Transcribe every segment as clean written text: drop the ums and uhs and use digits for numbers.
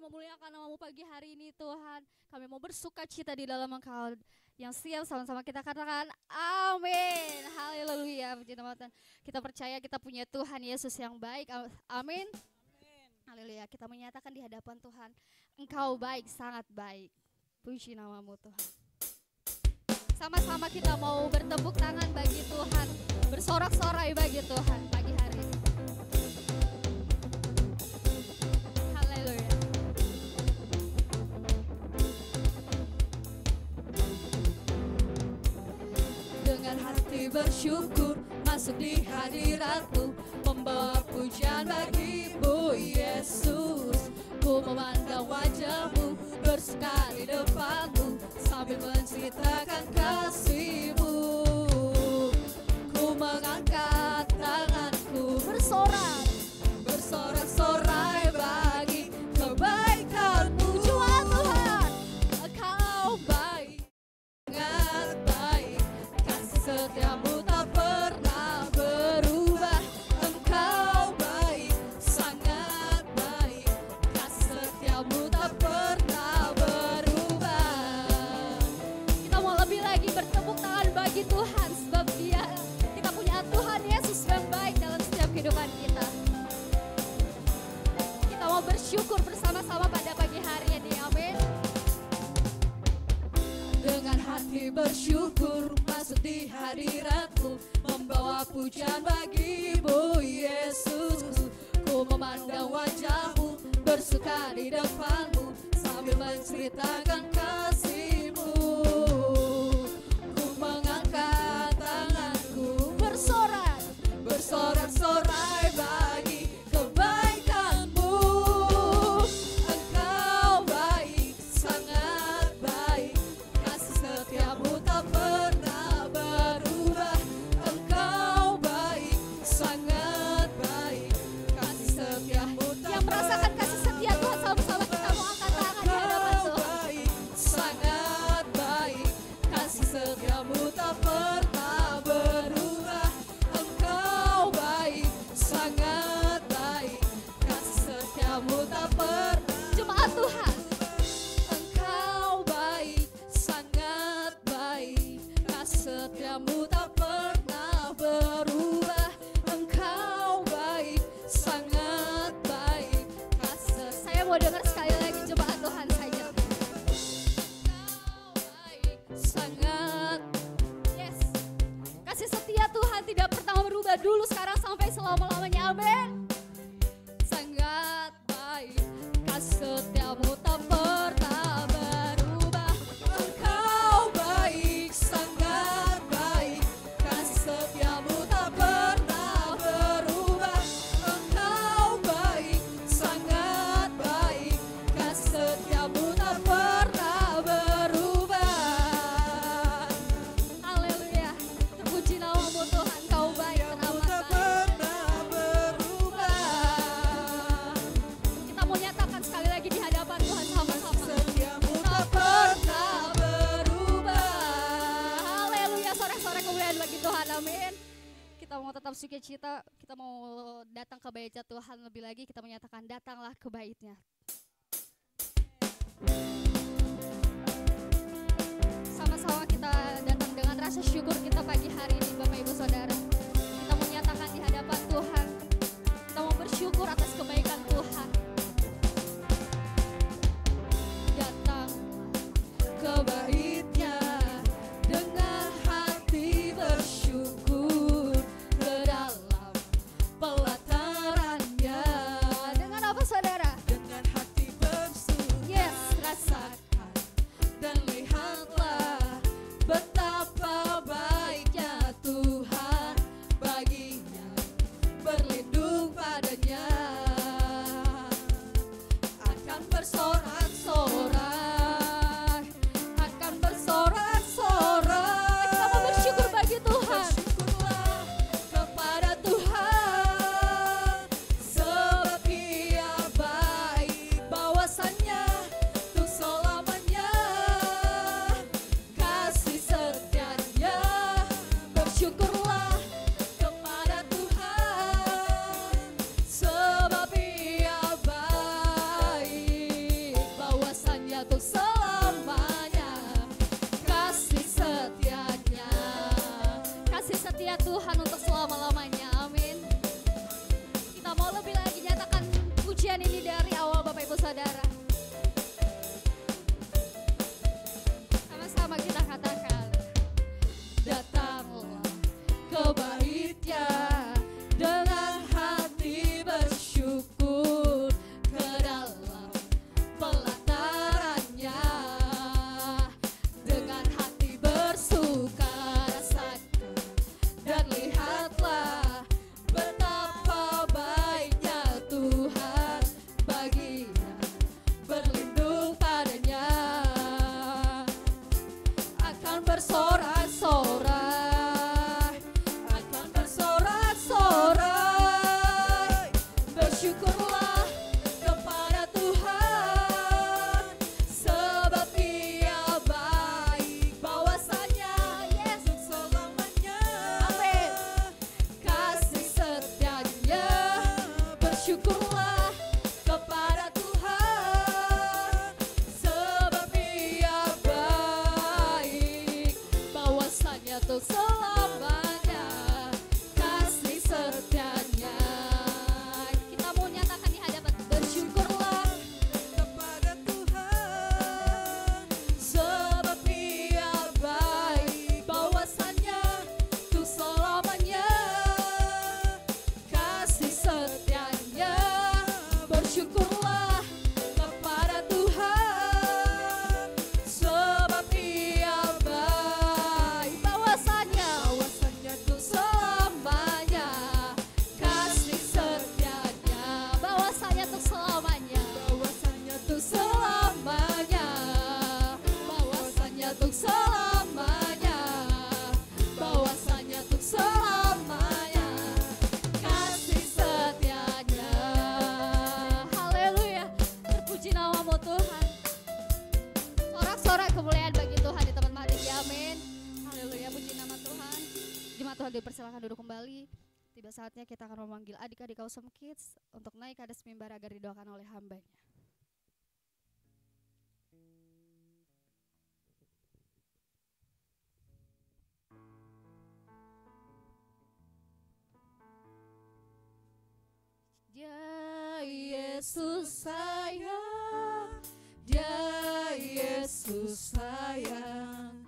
memuliakan nama-Mu pagi hari ini Tuhan. Kami mau bersuka cita di dalam Engkau. Yang siap sama-sama kita katakan amin. Haleluya. Puji nama Tuhan. Kita percaya kita punya Tuhan Yesus yang baik. Amin. Haleluya. Kita menyatakan di hadapan Tuhan, Engkau baik, sangat baik. Puji nama-Mu Tuhan. Sama-sama kita mau bertepuk tangan bagi Tuhan, bersorak-sorai bagi Tuhan pagi hari ini. Haleluya. Dengan hati bersyukur masuk di hadirat-Mu, membawa pujian bagi-Mu Yesus. Ku memandang wajah-Mu, bersuka di depan-Mu, sambil menceritakan kasih-Mu. Ku mengangkat tanganku, bersorak, bersorak-sorai bagi kebaikan-Mu. Tuhan, Tuhan, Engkau baik, sangat baik, kasih setia-Mu tak pernah berubah. Engkau baik, sangat baik, kasih setia-Mu tak pernah berubah. Kita mau lebih lagi bertepuk tangan bagi Tuhan, sebab kita punya Tuhan Yesus yang baik dalam setiap kehidupan kita. Kita mau bersyukur bersama-sama pada pagi hari ini, amin. Dengan hati bersyukur masuk di hadirat-Mu, membawa pujian bagi-Mu Yesus. Ku memandang wajah-Mu, bersuka di depan-Mu, sambil menceritakan kasih-Mu. Ku mengangkat tanganku, bersorak, bersorak-sorai bagi kebaikan-Mu. pernah. Jemaat Tuhan, Engkau baik, sangat baik, kasih setiamu tak pernah berubah. Engkau baik, sangat baik, kasih. Saya mau dengar sekali lagi jemaat Tuhan saja. Engkau baik, sangat, yes. Kasih setia Tuhan tidak pernah berubah dulu, sekarang sampai selama-lamanya. Amin. Sangat baik, kasih setiamu tak pernah berubah. Engkau baik, sangat baik, kasih setiamu tak pernah berubah. Engkau baik, sangat baik, kasih setiamu tak pernah berubah. Haleluya, terpuji namamu Tuhan, Kau baik, teramat baik. Kita mau nyatakan sekali lagi di hadapan Tuhan sama-sama. Setiamu tak pernah berubah. Haleluya, sore-sore kemuliaan bagi Tuhan, amin. Kita mau tetap sukacita, kita mau datang ke bait Tuhan lebih lagi, kita menyatakan datanglah ke baitnya. Sama-sama kita datang dengan rasa syukur kita pagi hari ini Bapak Ibu Saudara. Kita mau nyatakan di hadapan Tuhan, kita mau bersyukur atas kebaikan Tuhan. Datang ke baitnya dengan hati bersyukur, ke dalam pelatarannya. Dengan apa saudara? Dengan hati bersyukur. Yes, rasakan dan lihatlah betapa baiknya Tuhan, baginya berlindung padanya. Akan bersorak-sorak, akan bersorak-sorak. Kita mau bersyukur bagi Tuhan. Bersyukurlah kepada Tuhan, sebab Dia baik, bahwasannya untuk selamanya kasih setianya. Bersyukurlah kepada Tuhan, sebab Dia baik, bahwasannya untuk selamanya kasih setianya. Kasih setia Tuhan untuk selama-lamanya, amin. Kita mau lebih lagi nyatakan pujian ini dari awal Bapak Ibu Saudara. Sama-sama kita katakan, datanglah ke baitnya dengan hati bersyukur, ke dalam pelatarannya dengan hati bersuka. Rasakan dan lihatlah betapa baiknya Tuhan, baginya berlindung padanya. Akan bersorak-sorak, akan bersorak-sorak. Bersyukurlah kepada Tuhan, sebab Dia baik, bahwasannya Yesus selamanya. Amin. Kasih setianya. Bersyukurlah kepada Tuhan, sebab Dia baik, bahwasannya untuk selamanya kasih setianya. Kita mau nyatakan di hadapan, bersyukurlah kepada Tuhan, sebab Dia baik, bahwasannya untuk selamanya kasih setianya. Bersyukurlah kepada Tuhan, sebab Dia baik, bahwasannya untuk selamanya kasih setianya. Bahwasannya untuk selamanya, bahwasannya untuk selamanya, bahwasannya untuk selamanya, bahwasannya untuk selamanya kasih setianya. Haleluya, terpuji namamu Tuhan. Sorak-sorak kemuliaan bagi Tuhan di tempat hari ini, amin. Haleluya, puji nama Tuhan. Jemaat Tuhan dipersilakan duduk kembali. Tiba saatnya kita akan memanggil adik-adik Awesome Kids untuk naik ke atas mimbar agar didoakan oleh hambanya. Dia Yesus sayang, Dia Yesus sayang,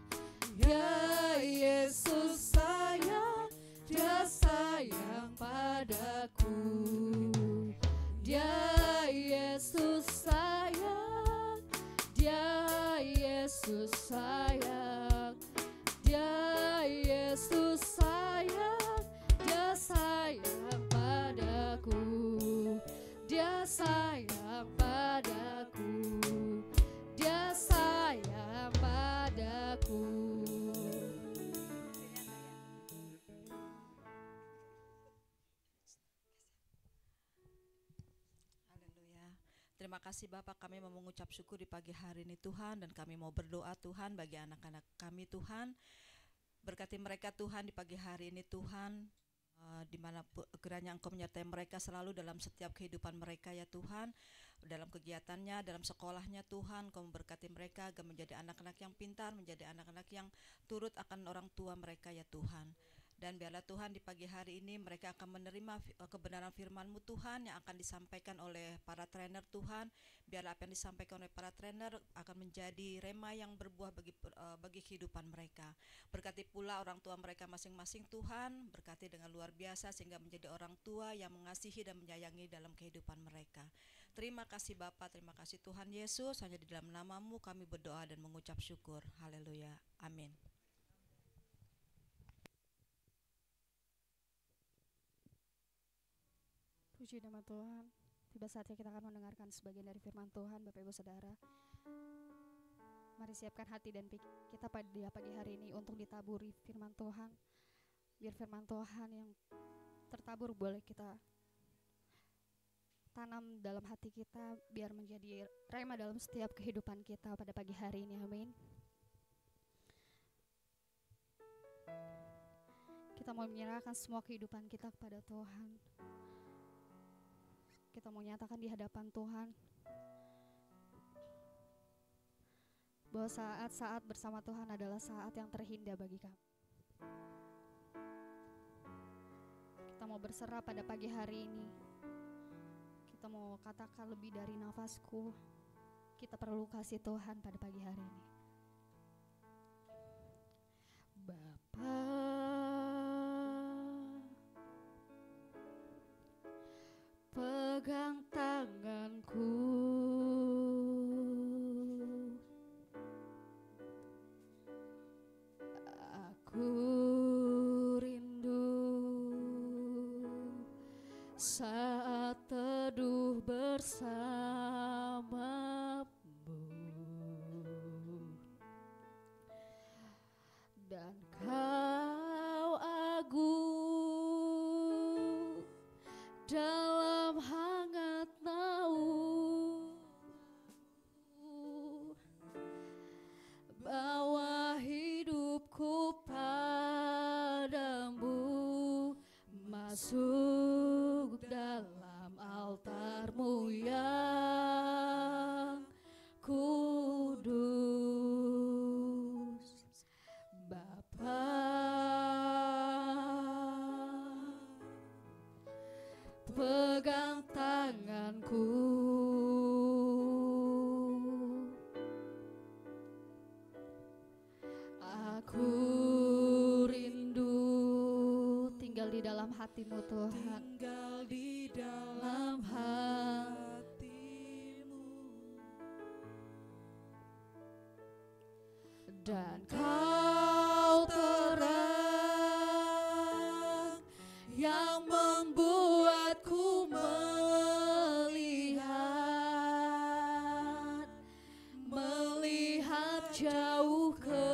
Dia Yesus sayang, Dia sayang padaku. Dia Yesus sayang, Dia Yesus sayang, Dia Yesus sayang, Dia sayang padaku. Dia sayang padaku, Dia sayang padaku. Haleluya. Terima kasih Bapak, kami mau mengucap syukur di pagi hari ini Tuhan, dan kami mau berdoa Tuhan bagi anak-anak kami Tuhan. Berkati mereka Tuhan di pagi hari ini Tuhan, di mana kiranya Engkau menyertai mereka selalu dalam setiap kehidupan mereka ya Tuhan, dalam kegiatannya, dalam sekolahnya Tuhan. Engkau memberkati mereka agar menjadi anak-anak yang pintar, menjadi anak-anak yang turut akan orang tua mereka ya Tuhan. Dan biarlah Tuhan di pagi hari ini mereka akan menerima kebenaran firman-Mu Tuhan yang akan disampaikan oleh para trainer Tuhan. Biarlah apa yang disampaikan oleh para trainer akan menjadi rema yang berbuah bagi kehidupan mereka. Berkati pula orang tua mereka masing-masing Tuhan, berkati dengan luar biasa sehingga menjadi orang tua yang mengasihi dan menyayangi dalam kehidupan mereka. Terima kasih Bapa, terima kasih Tuhan Yesus, hanya di dalam nama-Mu kami berdoa dan mengucap syukur. Haleluya, amin. Puji nama Tuhan. Tiba saatnya kita akan mendengarkan sebagian dari firman Tuhan. Bapak Ibu Saudara, mari siapkan hati dan pikir kita pada pagi hari ini untuk ditaburi firman Tuhan. Biar firman Tuhan yang tertabur boleh kita tanam dalam hati kita, biar menjadi rema dalam setiap kehidupan kita pada pagi hari ini. Amin. Kita mau menyerahkan semua kehidupan kita kepada Tuhan. Kita mau nyatakan di hadapan Tuhan bahwa saat-saat bersama Tuhan adalah saat yang terindah bagi kami. Kita mau berserah pada pagi hari ini. Kita mau katakan lebih dari nafasku. Kita perlu kasih Tuhan pada pagi hari ini. Bapa, pegang tanganku, aku rindu saat teduh bersamamu, dan Kau agung dalam hangat naunmu, bawa hidupku padamu, masuk dalam altar-Mu yang kudus. Bapa, pegang tanganku, aku rindu tinggal di dalam hati-Mu Tuhan, Tinggal di dalam hatimu, dan Kau terang yang membuatku melihat jauh ke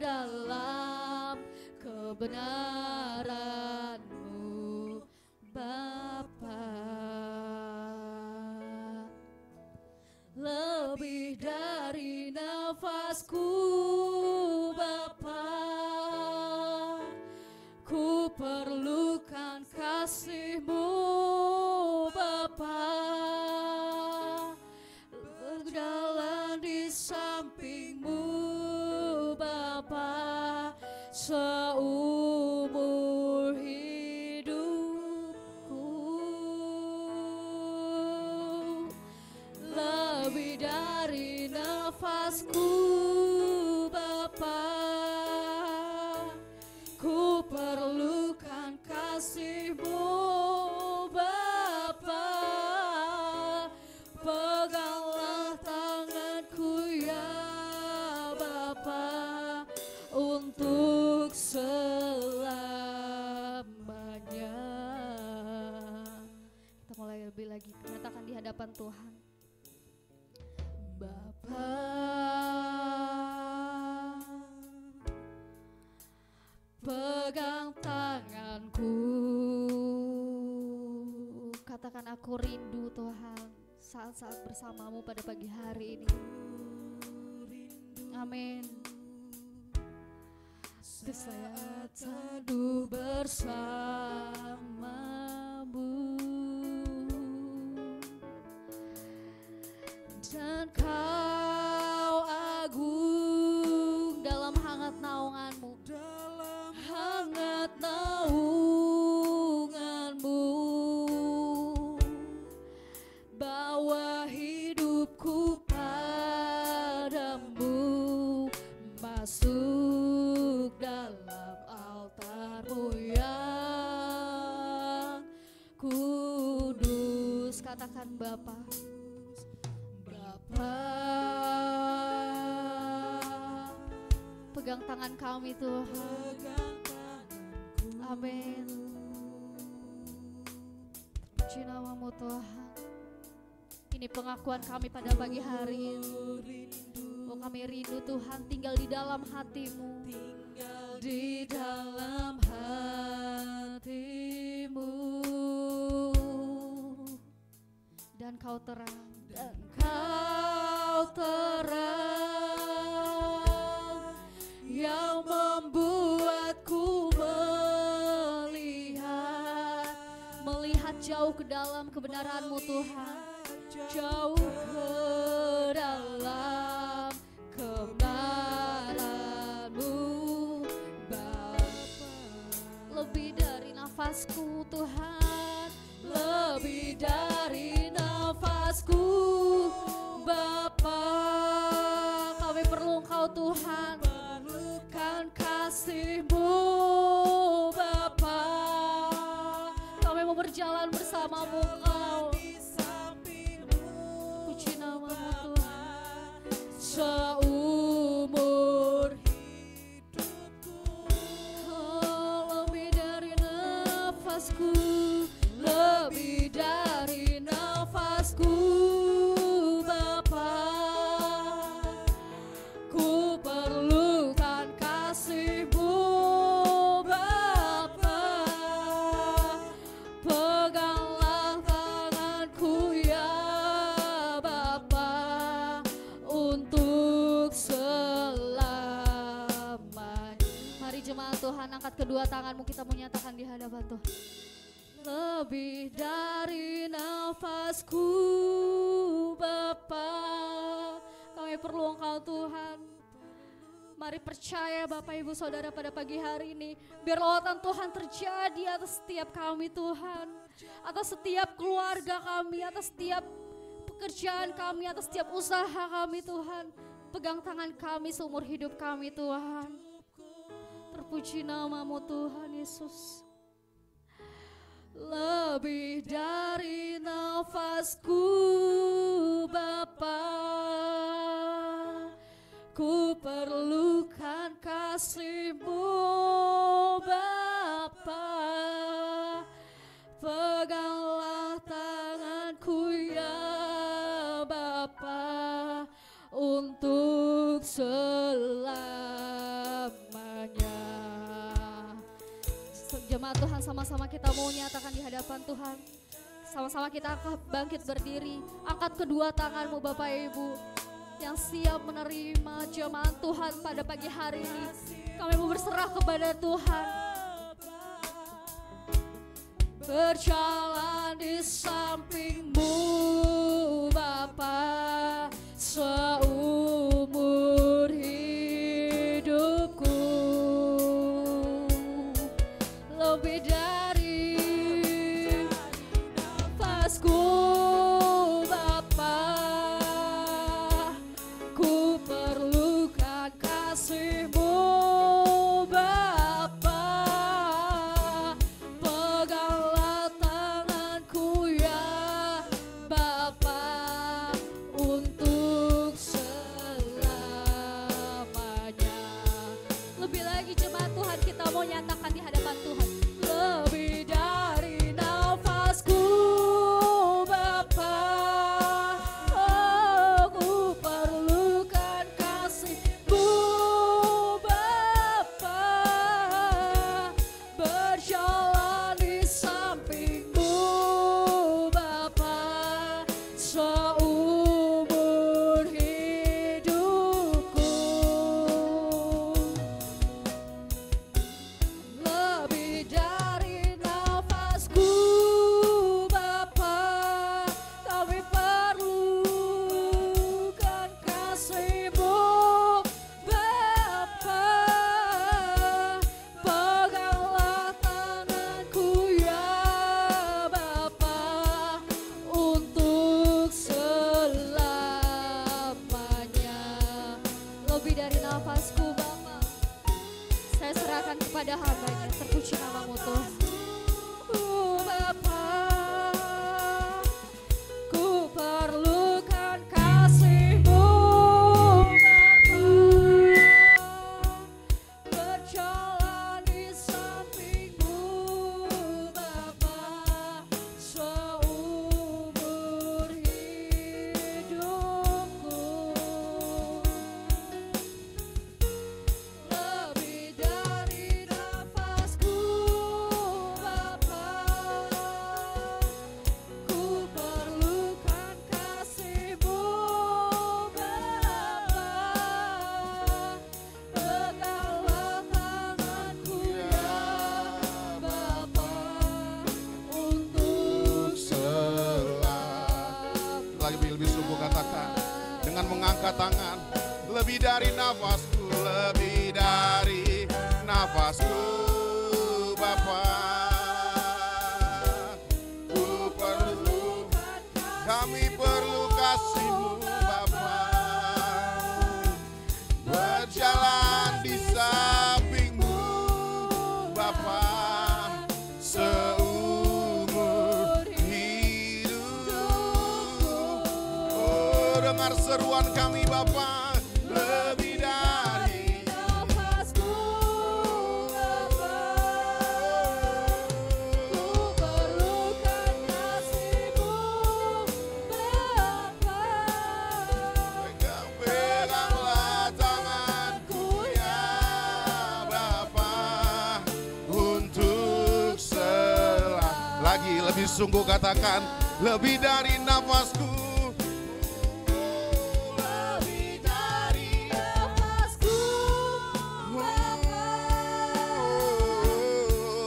dalam kebenaran-Mu Bapa. Lebih dari nafasku Bapa, ku perlukan sampingmu Bapa seumur hidupku, lebih dari nafasku Bapa, ku perlukan kasih-Mu Bapa, peganglah tanganku ya Bapa untuk selamanya. Kita mulai lebih lagi menyatakan di hadapan Tuhan. Bapa, pegang tanganku, katakan aku rindu Tuhan saat-saat bersamamu pada pagi hari ini. Amin. Saat teduh bersamamu dan Kau agung dalam hangat naungan-Mu, hangat naungan-Mu, bawa hidupku padamu, masuk dalam altar-Mu yang kudus. Katakan Bapa, Bapa, pegang tangan kami Tuhan. Amin. Puji nama-Mu Tuhan. Ini pengakuan kami pada pagi hari ini. Oh, kami rindu Tuhan tinggal di dalam hati-Mu, di dalam hati-Mu, dan Kau terang, dan Kau terang yang membuatku melihat jauh ke dalam kebenaran-Mu Tuhan, jauh ke dalam kebenaran-Mu Bapa. Lebih dari nafasku Tuhan, lebih dari nafasku Bapa, kami perlu Engkau Tuhan, perlukan kasih-Mu Bapa, kami mau berjalan bersama-Mu Engkau. Puji nama-Mu Tuhan. Seumur hidupku, lebih dari nafasku, lebih dari nafasku Bapa, ku perlukan kasih-Mu Bapa, peganglah tanganku ya Bapa untuk selamanya. Mari jemaat Tuhan, angkat kedua tanganmu, kita menyatakan di hadapan Tuhan. Lebih dari nafasku Bapa, kami perlu Engkau Tuhan. Mari percaya Bapak Ibu Saudara pada pagi hari ini, biar lawatan Tuhan terjadi atas setiap kami Tuhan, atas setiap keluarga kami, atas setiap pekerjaan kami, atas setiap usaha kami Tuhan. Pegang tangan kami seumur hidup kami Tuhan. Terpuji nama-Mu Tuhan Yesus. Lebih dari nafasku Bapa, ku perlukan kasih-Mu Bapa, peganglah tanganku ya Bapa untuk selamanya. Jemaat Tuhan, sama-sama kita mau nyatakan di hadapan Tuhan. Sama-sama kita bangkit berdiri, angkat kedua tanganmu Bapak Ibu yang siap menerima jemaat Tuhan pada pagi hari ini. Kami mau berserah kepada Tuhan, berjalan di samping-Mu Bapa seumur lebih sungguh katakan dengan mengangkat tangan. Lebih dari nafasku, lebih dari nafasku, Bapa. Ku perlu, kami perlu kasih-Mu, Bapa. Berjalan di samping-Mu, Bapa, seumur hidup. Oh, dengar seruan kami, Bapa. Lebih dari nafasku, Bapa. Ku perlukan kasih-Mu, Bapa. Peganglah tanganku ya Bapa, untuk lagi lebih sungguh katakan, lebih dari nafasku. Lebih dari Nafasku,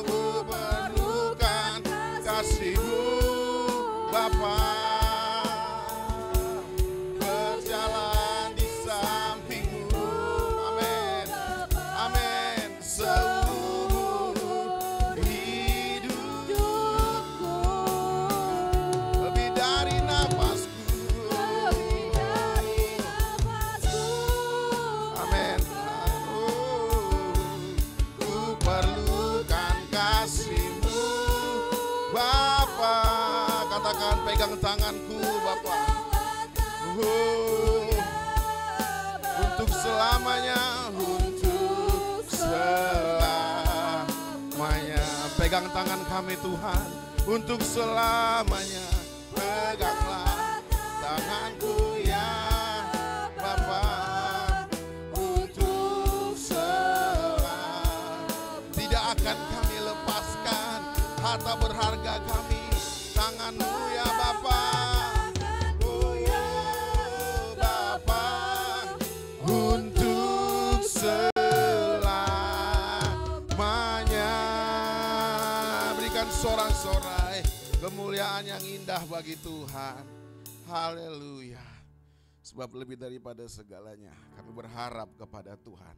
ku perlukan kasih-Mu, Bapa. Berjalan di samping-Mu, amin, amin, seumur hidupku. Lebih dari nafasku, lebih dari nafasku, amin. Ku perlukan kasih-Mu, Bapa. Katakan, pegang tanganku, Bapa. Untuk selamanya, untuk selamanya. Pegang tangan kami, Tuhan, untuk selamanya. Peganglah tanganku ya Bapa, untuk selamanya. Tidak akan kami lepaskan harta berharga kami, tangan-Mu ya Bapa. Oh Bapa, untuk selamanya. Berikan sorak-sorai kemuliaan yang indah bagi Tuhan. Haleluya. Sebab lebih daripada segalanya kami berharap kepada Tuhan.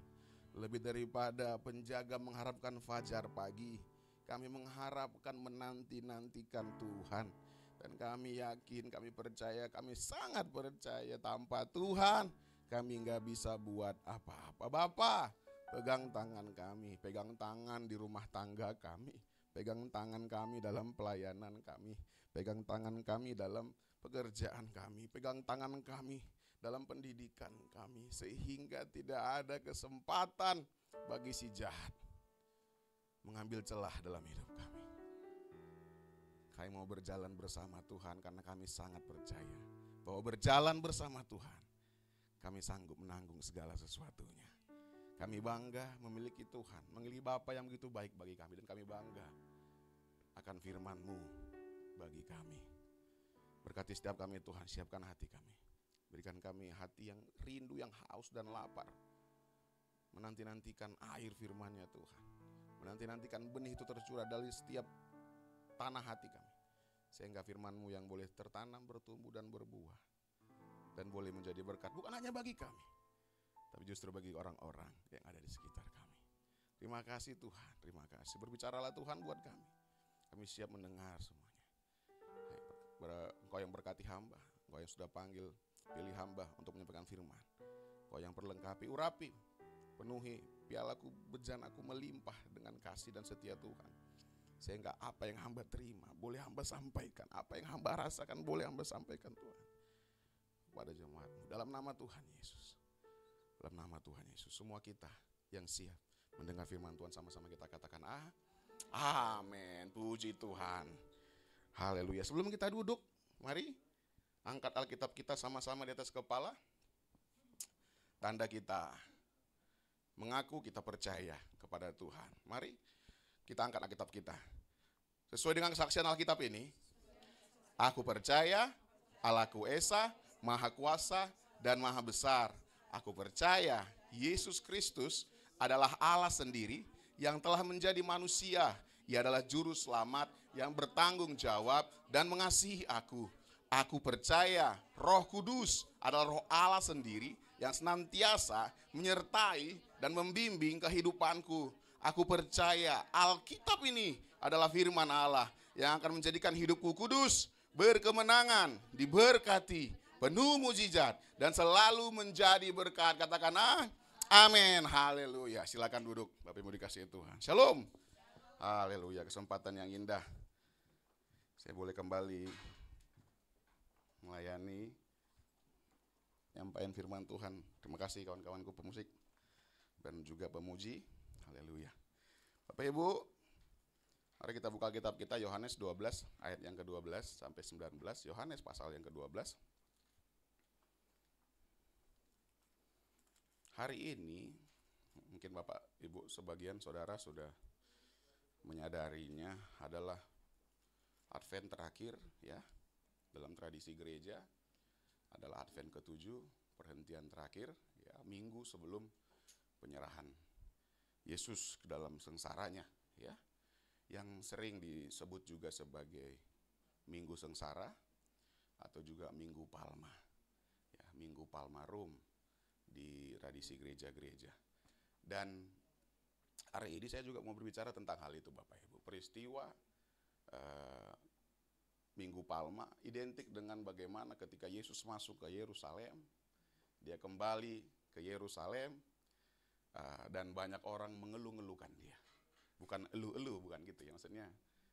Lebih daripada penjaga mengharapkan fajar pagi, kami mengharapkan menanti-nantikan Tuhan. Dan kami yakin, kami percaya, kami sangat percaya tanpa Tuhan kami nggak bisa buat apa-apa. Bapa, pegang tangan kami, pegang tangan di rumah tangga kami, pegang tangan kami dalam pelayanan kami, pegang tangan kami dalam pekerjaan kami, pegang tangan kami dalam pendidikan kami, sehingga tidak ada kesempatan bagi si jahat mengambil celah dalam hidup kami. Kami mau berjalan bersama Tuhan karena kami sangat percaya bahwa berjalan bersama Tuhan kami sanggup menanggung segala sesuatunya. Kami bangga memiliki Tuhan, memiliki Bapa yang begitu baik bagi kami, dan kami bangga akan firman-Mu bagi kami. Berkati setiap kami Tuhan, siapkan hati kami. Berikan kami hati yang rindu, yang haus dan lapar, menanti-nantikan air firman-Nya Tuhan. Menanti-nantikan benih itu tercurah dari setiap tanah hati kami, sehingga firman-Mu yang boleh tertanam, bertumbuh dan berbuah, dan boleh menjadi berkat bukan hanya bagi kami, tapi justru bagi orang-orang yang ada di sekitar kami. Terima kasih Tuhan, terima kasih. Berbicaralah Tuhan buat kami. Kami siap mendengar semuanya. Engkau yang berkati hamba, Engkau yang sudah pilih hamba untuk menyampaikan firman. Engkau yang perlengkapi, urapi, penuhi pialaku, bejanaku melimpah dengan kasih dan setia Tuhan. Sehingga apa yang hamba terima boleh hamba sampaikan, apa yang hamba rasakan boleh hamba sampaikan Tuhan kepada jemaat-Mu. Dalam nama Tuhan Yesus, dalam nama Tuhan Yesus, semua kita yang siap mendengar firman Tuhan sama-sama kita katakan amin. Puji Tuhan. Haleluya. Sebelum kita duduk, mari angkat Alkitab kita sama-sama di atas kepala. Tanda kita mengaku kita percaya kepada Tuhan. Mari kita angkat Alkitab kita. Sesuai dengan kesaksian Alkitab ini, aku percaya Allahku Esa, Maha Kuasa dan Maha Besar. Aku percaya Yesus Kristus adalah Allah sendiri yang telah menjadi manusia. Ia adalah juru selamat yang bertanggung jawab dan mengasihi aku. Aku percaya Roh Kudus adalah Roh Allah sendiri yang senantiasa menyertai dan membimbing kehidupanku. Aku percaya Alkitab ini adalah firman Allah yang akan menjadikan hidupku kudus, berkemenangan, diberkati, penuh mujizat, dan selalu menjadi berkat. Katakan amin. Haleluya. Silakan duduk, Bapak Ibu dikasihi Tuhan. Shalom. Haleluya, kesempatan yang indah. Saya boleh kembali melayani, nyampaikan firman Tuhan. Terima kasih kawan-kawanku pemusik dan juga pemuji. Haleluya. Bapak Ibu, mari kita buka kitab kita Yohanes 12 ayat yang ke-12 sampai 19. Yohanes pasal yang ke-12. Hari ini mungkin Bapak Ibu sebagian saudara sudah menyadarinya adalah Advent terakhir ya. Dalam tradisi gereja adalah Advent ke-7, perhentian terakhir ya, minggu sebelum penyerahan Yesus ke dalam sengsaranya ya. Yang sering disebut juga sebagai Minggu Sengsara atau juga Minggu Palma. Ya, Minggu Palma Rum di tradisi gereja-gereja. Dan hari ini saya juga mau berbicara tentang hal itu Bapak Ibu. Peristiwa Minggu Palma identik dengan bagaimana ketika Yesus masuk ke Yerusalem, dia kembali ke Yerusalem dan banyak orang mengeluh-ngeluhkan dia. Bukan elu-elu, bukan gitu ya maksudnya.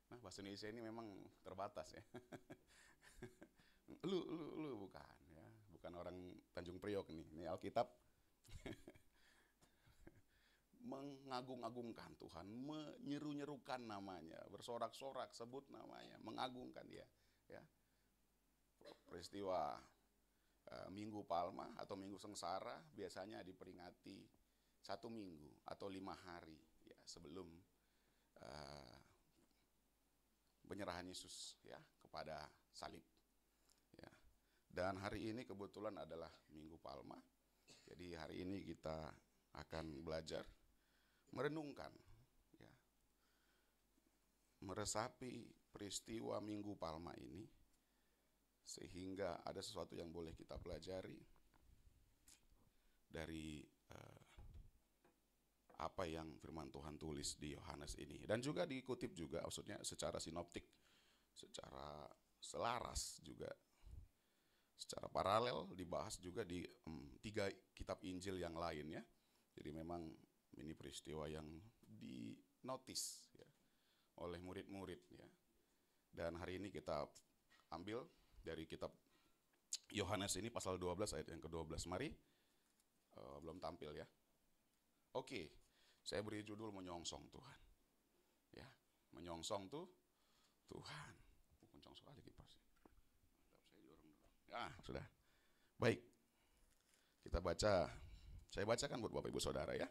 Nah, bahasa Indonesia ini memang terbatas ya. Elu bukan ya. Bukan orang Tanjung Priok nih. Ini Alkitab mengagung-agungkan Tuhan, menyeru-nyerukan namanya, bersorak-sorak, sebut namanya, mengagungkan dia. Ya. Peristiwa Minggu Palma atau Minggu Sengsara biasanya diperingati 1 minggu atau 5 hari ya, sebelum penyerahan Yesus ya kepada salib. Ya. Dan hari ini kebetulan adalah Minggu Palma. Jadi hari ini kita akan belajar merenungkan, ya, meresapi peristiwa Minggu Palma ini, sehingga ada sesuatu yang boleh kita pelajari dari apa yang firman Tuhan tulis di Yohanes ini. Dan juga dikutip juga, maksudnya secara sinoptik, secara selaras juga, secara paralel dibahas juga di 3 kitab Injil yang lain ya. Jadi memang ini peristiwa yang dinotis ya, oleh murid-murid ya. Dan hari ini kita ambil dari kitab Yohanes ini pasal 12 ayat yang ke-12. Mari, belum tampil ya. Oke, saya beri judul menyongsong Tuhan. Ya, menyongsong tuh Tuhan. Kencang sekali kipas. Ya, sudah. Baik. Kita baca. Saya bacakan buat Bapak Ibu Saudara ya.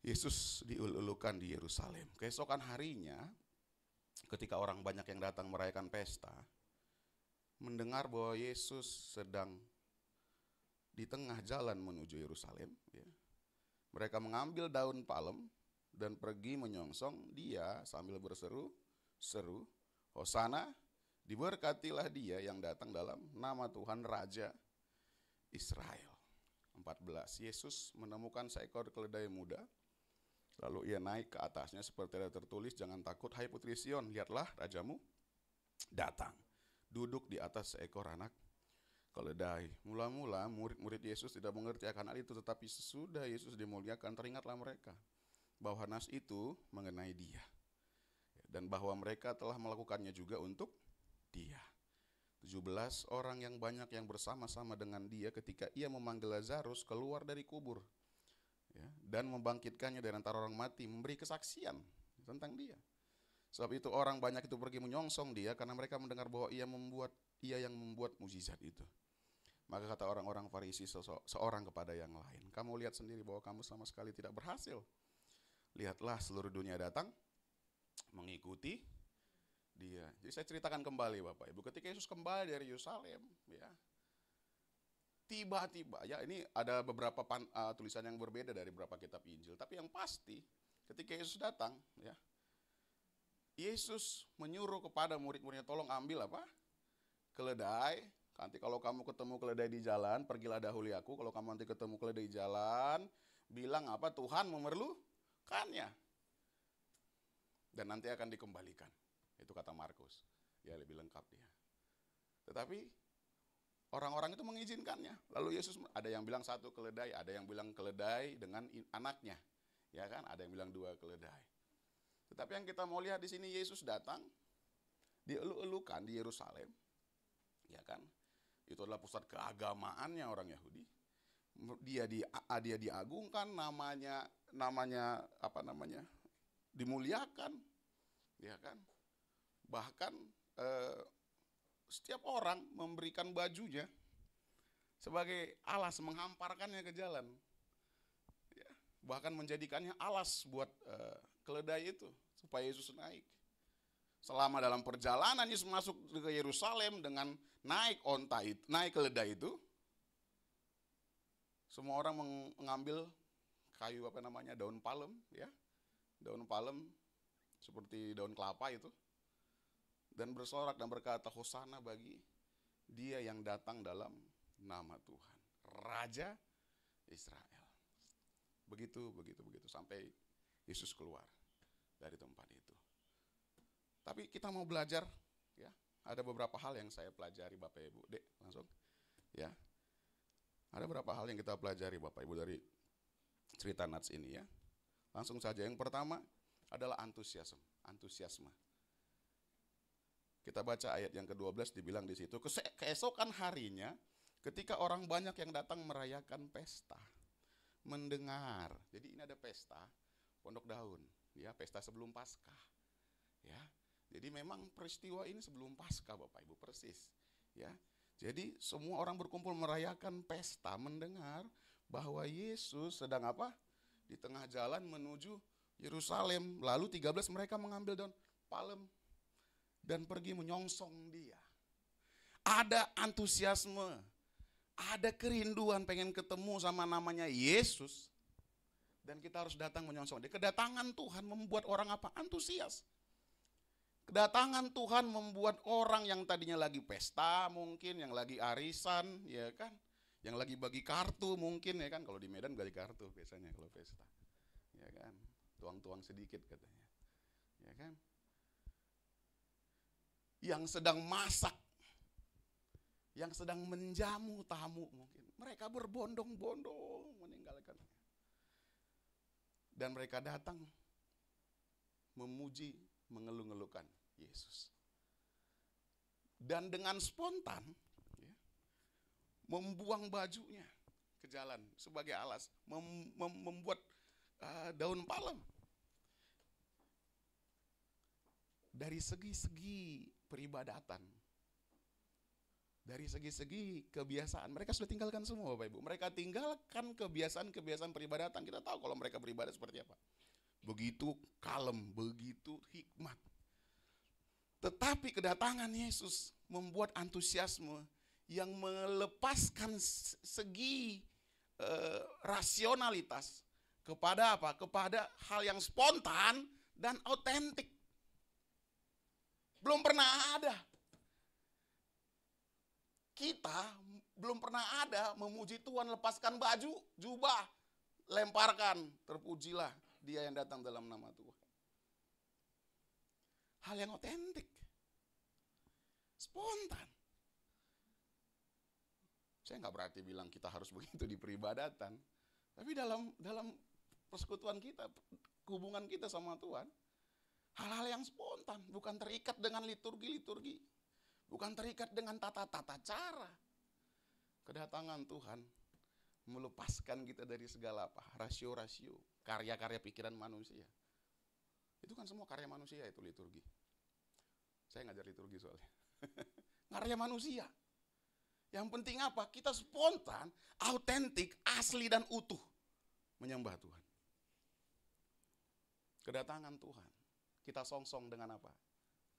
Yesus diululukan di Yerusalem. Keesokan harinya, ketika orang banyak yang datang merayakan pesta, mendengar bahwa Yesus sedang di tengah jalan menuju Yerusalem, ya, mereka mengambil daun palem dan pergi menyongsong dia sambil berseru-seru, Hosana, diberkatilah dia yang datang dalam nama Tuhan Raja Israel. 14. Yesus menemukan seekor keledai muda. Lalu ia naik ke atasnya seperti ada tertulis, jangan takut hai putri Sion, lihatlah rajamu datang, duduk di atas seekor anak keledai. Mula-mula murid-murid Yesus tidak mengerti akan hal itu, tetapi sesudah Yesus dimuliakan teringatlah mereka bahwa nas itu mengenai dia, dan bahwa mereka telah melakukannya juga untuk dia. 17 orang yang banyak yang bersama-sama dengan dia ketika ia memanggil Lazarus keluar dari kubur, ya, dan membangkitkannya dari antara orang mati, memberi kesaksian tentang dia. Sebab itu orang banyak itu pergi menyongsong dia karena mereka mendengar bahwa ia yang membuat mujizat itu. Maka kata orang-orang Farisi seorang kepada yang lain, kamu lihat sendiri bahwa kamu sama sekali tidak berhasil. Lihatlah seluruh dunia datang mengikuti dia. Jadi saya ceritakan kembali Bapak Ibu, ketika Yesus kembali dari Yerusalem, ya, tiba-tiba, ya ini ada beberapa tulisan yang berbeda dari beberapa kitab Injil, tapi yang pasti ketika Yesus datang, ya, Yesus menyuruh kepada murid-muridnya, tolong ambil apa? keledai. Nanti kalau kamu ketemu keledai di jalan, pergilah dahului aku. Kalau kamu nanti ketemu keledai di jalan, bilang apa? Tuhan memerlukannya. Dan nanti akan dikembalikan. Itu kata Markus. Ya, lebih lengkap dia. Tetapi orang-orang itu mengizinkannya. Lalu Yesus, ada yang bilang 1 keledai, ada yang bilang keledai dengan anaknya. Ya kan? Ada yang bilang 2 keledai. Tetapi yang kita mau lihat di sini, Yesus datang, dielu-elukan di Yerusalem. Ya kan? Itu adalah pusat keagamaannya orang Yahudi. Dia diagungkan, namanya dimuliakan. Ya kan? Bahkan setiap orang memberikan bajunya sebagai alas, menghamparkannya ke jalan. Ya, bahkan menjadikannya alas buat keledai itu supaya Yesus naik. Selama dalam perjalanan Yesus masuk ke Yerusalem dengan naik keledai itu, semua orang mengambil kayu daun palem, ya, daun palem seperti daun kelapa itu, dan bersorak dan berkata, Hosana bagi dia yang datang dalam nama Tuhan, Raja Israel. Begitu sampai Yesus keluar dari tempat itu. Tapi kita mau belajar, ya. Ada beberapa hal yang saya pelajari Bapak Ibu. Dek, langsung. Ya. Ada beberapa hal yang kita pelajari Bapak Ibu dari cerita Nats ini, ya. Langsung saja, yang pertama adalah antusiasme. Kita baca ayat yang ke-12, dibilang di situ, keesokan harinya ketika orang banyak yang datang merayakan pesta, mendengar. Jadi ini ada pesta Pondok Daun, ya, pesta sebelum Paskah. Ya. Jadi memang peristiwa ini sebelum Paskah Bapak Ibu, persis. Ya. Jadi semua orang berkumpul merayakan pesta, mendengar bahwa Yesus sedang apa? Di tengah jalan menuju Yerusalem. Lalu 13 mereka mengambil daun palem dan pergi menyongsong dia. Ada antusiasme, ada kerinduan pengen ketemu sama namanya Yesus. Dan kita harus datang menyongsong dia. Kedatangan Tuhan membuat orang apa? Antusias. Kedatangan Tuhan membuat orang yang tadinya lagi pesta mungkin, yang lagi arisan, ya kan, yang lagi bagi kartu mungkin, ya kan, kalau di Medan bagi kartu biasanya kalau pesta, ya kan, tuang-tuang sedikit katanya, ya kan, yang sedang masak, yang sedang menjamu tamu mungkin, mereka berbondong-bondong meninggalkannya, dan mereka datang memuji, mengeluh-ngeluhkan Yesus. Dan dengan spontan, ya, membuang bajunya ke jalan sebagai alas, membuat daun palem. Dari segi-segi peribadatan, dari segi-segi kebiasaan, mereka sudah tinggalkan semua Bapak Ibu. Mereka tinggalkan kebiasaan-kebiasaan peribadatan. Kita tahu kalau mereka beribadah seperti apa. Begitu kalem, begitu hikmat. Tetapi kedatangan Yesus membuat antusiasme yang melepaskan segi rasionalitas kepada apa? Kepada hal yang spontan dan autentik. Belum pernah ada. Kita belum pernah ada memuji Tuhan, lepaskan baju, jubah, lemparkan, terpujilah dia yang datang dalam nama Tuhan. Hal yang otentik, spontan. Saya nggak berarti bilang kita harus begitu di peribadatan, tapi dalam persekutuan kita, hubungan kita sama Tuhan, hal-hal yang spontan, bukan terikat dengan liturgi-liturgi, bukan terikat dengan tata-tata cara. Kedatangan Tuhan melepaskan kita dari segala apa? Rasio-rasio, karya-karya pikiran manusia. Itu kan semua karya manusia itu liturgi. Saya ngajar liturgi soalnya. Karya manusia. Yang penting apa? Kita spontan, autentik, asli dan utuh menyembah Tuhan. Kedatangan Tuhan, kita songsong dengan apa?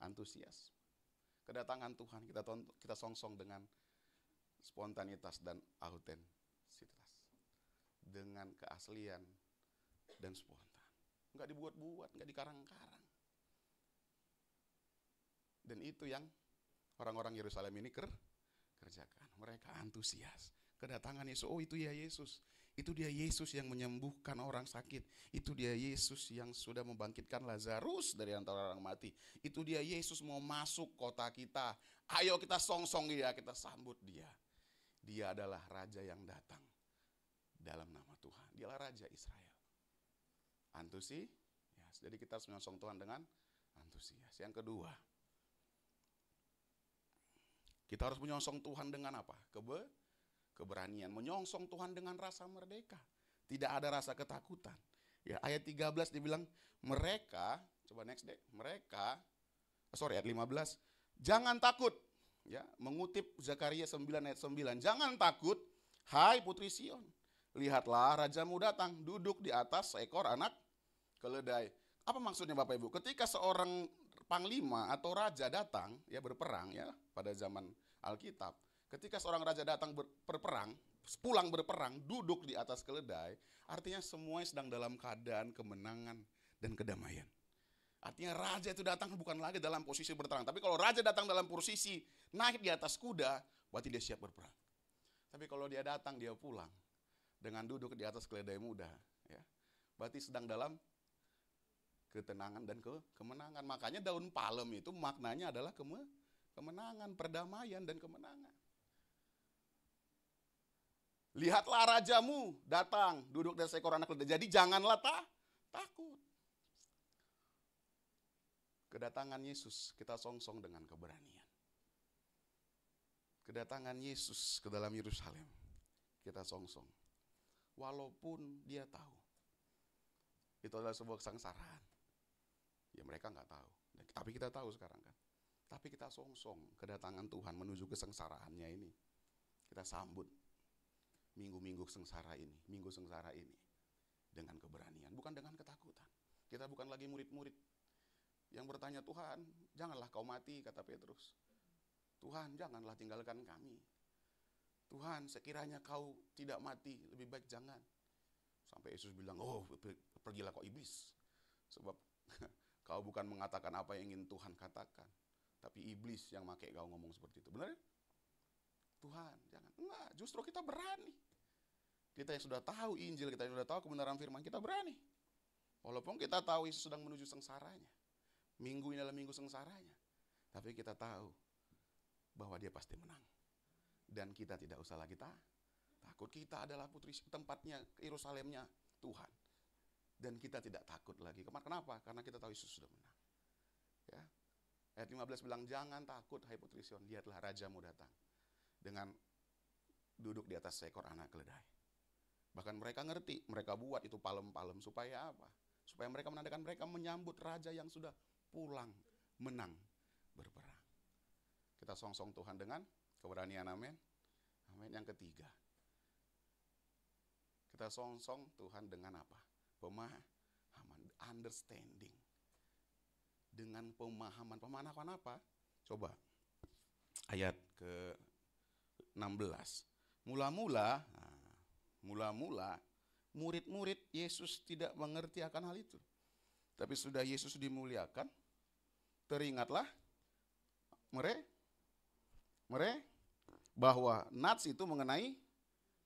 Antusias. Kedatangan Tuhan kita songsong dengan spontanitas dan autentisitas. Dengan keaslian dan spontan. Enggak dibuat-buat, enggak dikarang-karang. Dan itu yang orang-orang Yerusalem ini kerjakan. Mereka antusias. Kedatangan Yesus, oh itu ya Yesus. Itu dia Yesus yang menyembuhkan orang sakit. Itu dia Yesus yang sudah membangkitkan Lazarus dari antara orang mati. Itu dia Yesus mau masuk kota kita. Ayo kita songsong dia, kita sambut dia. Dia adalah Raja yang datang dalam nama Tuhan. Dialah Raja Israel. Antusias. Jadi kita harus menyongsong Tuhan dengan antusias. Yang kedua, kita harus menyongsong Tuhan dengan apa? Keberanian. Menyongsong Tuhan dengan rasa merdeka. Tidak ada rasa ketakutan. Ya, ayat 13 dibilang mereka, coba next deh. Ayat 15. Jangan takut. Ya, mengutip Zakaria 9 ayat 9. Jangan takut, hai putri Sion. Lihatlah rajamu datang, duduk di atas seekor anak keledai. Apa maksudnya Bapak Ibu? Ketika seorang panglima atau raja datang ya berperang ya pada zaman Alkitab. Ketika seorang raja datang pulang berperang, duduk di atas keledai, artinya semuanya sedang dalam keadaan kemenangan dan kedamaian. Artinya raja itu datang bukan lagi dalam posisi berperang. Tapi kalau raja datang dalam posisi naik di atas kuda, berarti dia siap berperang. Tapi kalau dia datang, dia pulang dengan duduk di atas keledai muda, ya, berarti sedang dalam ketenangan dan kemenangan. Makanya daun palem itu maknanya adalah kemenangan, perdamaian dan kemenangan. Lihatlah rajamu datang, duduk di seekor anak keledai. Jadi janganlah takut. Kedatangan Yesus kita songsong dengan keberanian. Kedatangan Yesus ke dalam Yerusalem kita songsong. Walaupun dia tahu itu adalah sebuah kesengsaraan. Ya mereka nggak tahu. Tapi kita tahu sekarang kan. Tapi kita songsong kedatangan Tuhan menuju kesengsaraannya ini. Kita sambut minggu-minggu sengsara ini, minggu sengsara ini dengan keberanian, bukan dengan ketakutan. Kita bukan lagi murid-murid yang bertanya, Tuhan, janganlah kau mati, kata Petrus. Tuhan, janganlah tinggalkan kami. Tuhan, sekiranya kau tidak mati, lebih baik jangan. Sampai Yesus bilang, oh pergilah kau iblis. Sebab kau bukan mengatakan apa yang ingin Tuhan katakan. Tapi iblis yang pakai kau ngomong seperti itu. Benar ya? Tuhan, jangan. Enggak, justru kita berani. Kita yang sudah tahu Injil, kita yang sudah tahu kebenaran firman, kita berani. Walaupun kita tahu Yesus sedang menuju sengsaranya. Minggu ini adalah minggu sengsaranya. Tapi kita tahu bahwa dia pasti menang. Dan kita tidak usah lagi takut. Kita adalah putri tempatnya, Yerusalemnya Tuhan. Dan kita tidak takut lagi. Kenapa? Karena kita tahu Yesus sudah menang. Ya. Ayat 15 bilang, jangan takut hai putri Sion, lihatlah rajamu datang. Dengan duduk di atas seekor anak keledai. Bahkan mereka ngerti, mereka buat itu palem-palem supaya apa? Supaya mereka menandakan mereka menyambut raja yang sudah pulang, menang, berperang. Kita songsong Tuhan dengan keberanian, amin. Amin. Yang ketiga, kita songsong Tuhan dengan apa? Pemahaman, understanding. Dengan pemahaman apa? Coba ayat ke-16. Mula-mula murid-murid Yesus tidak mengerti akan hal itu. Tapi sudah Yesus dimuliakan, teringatlah mereka bahwa nats itu mengenai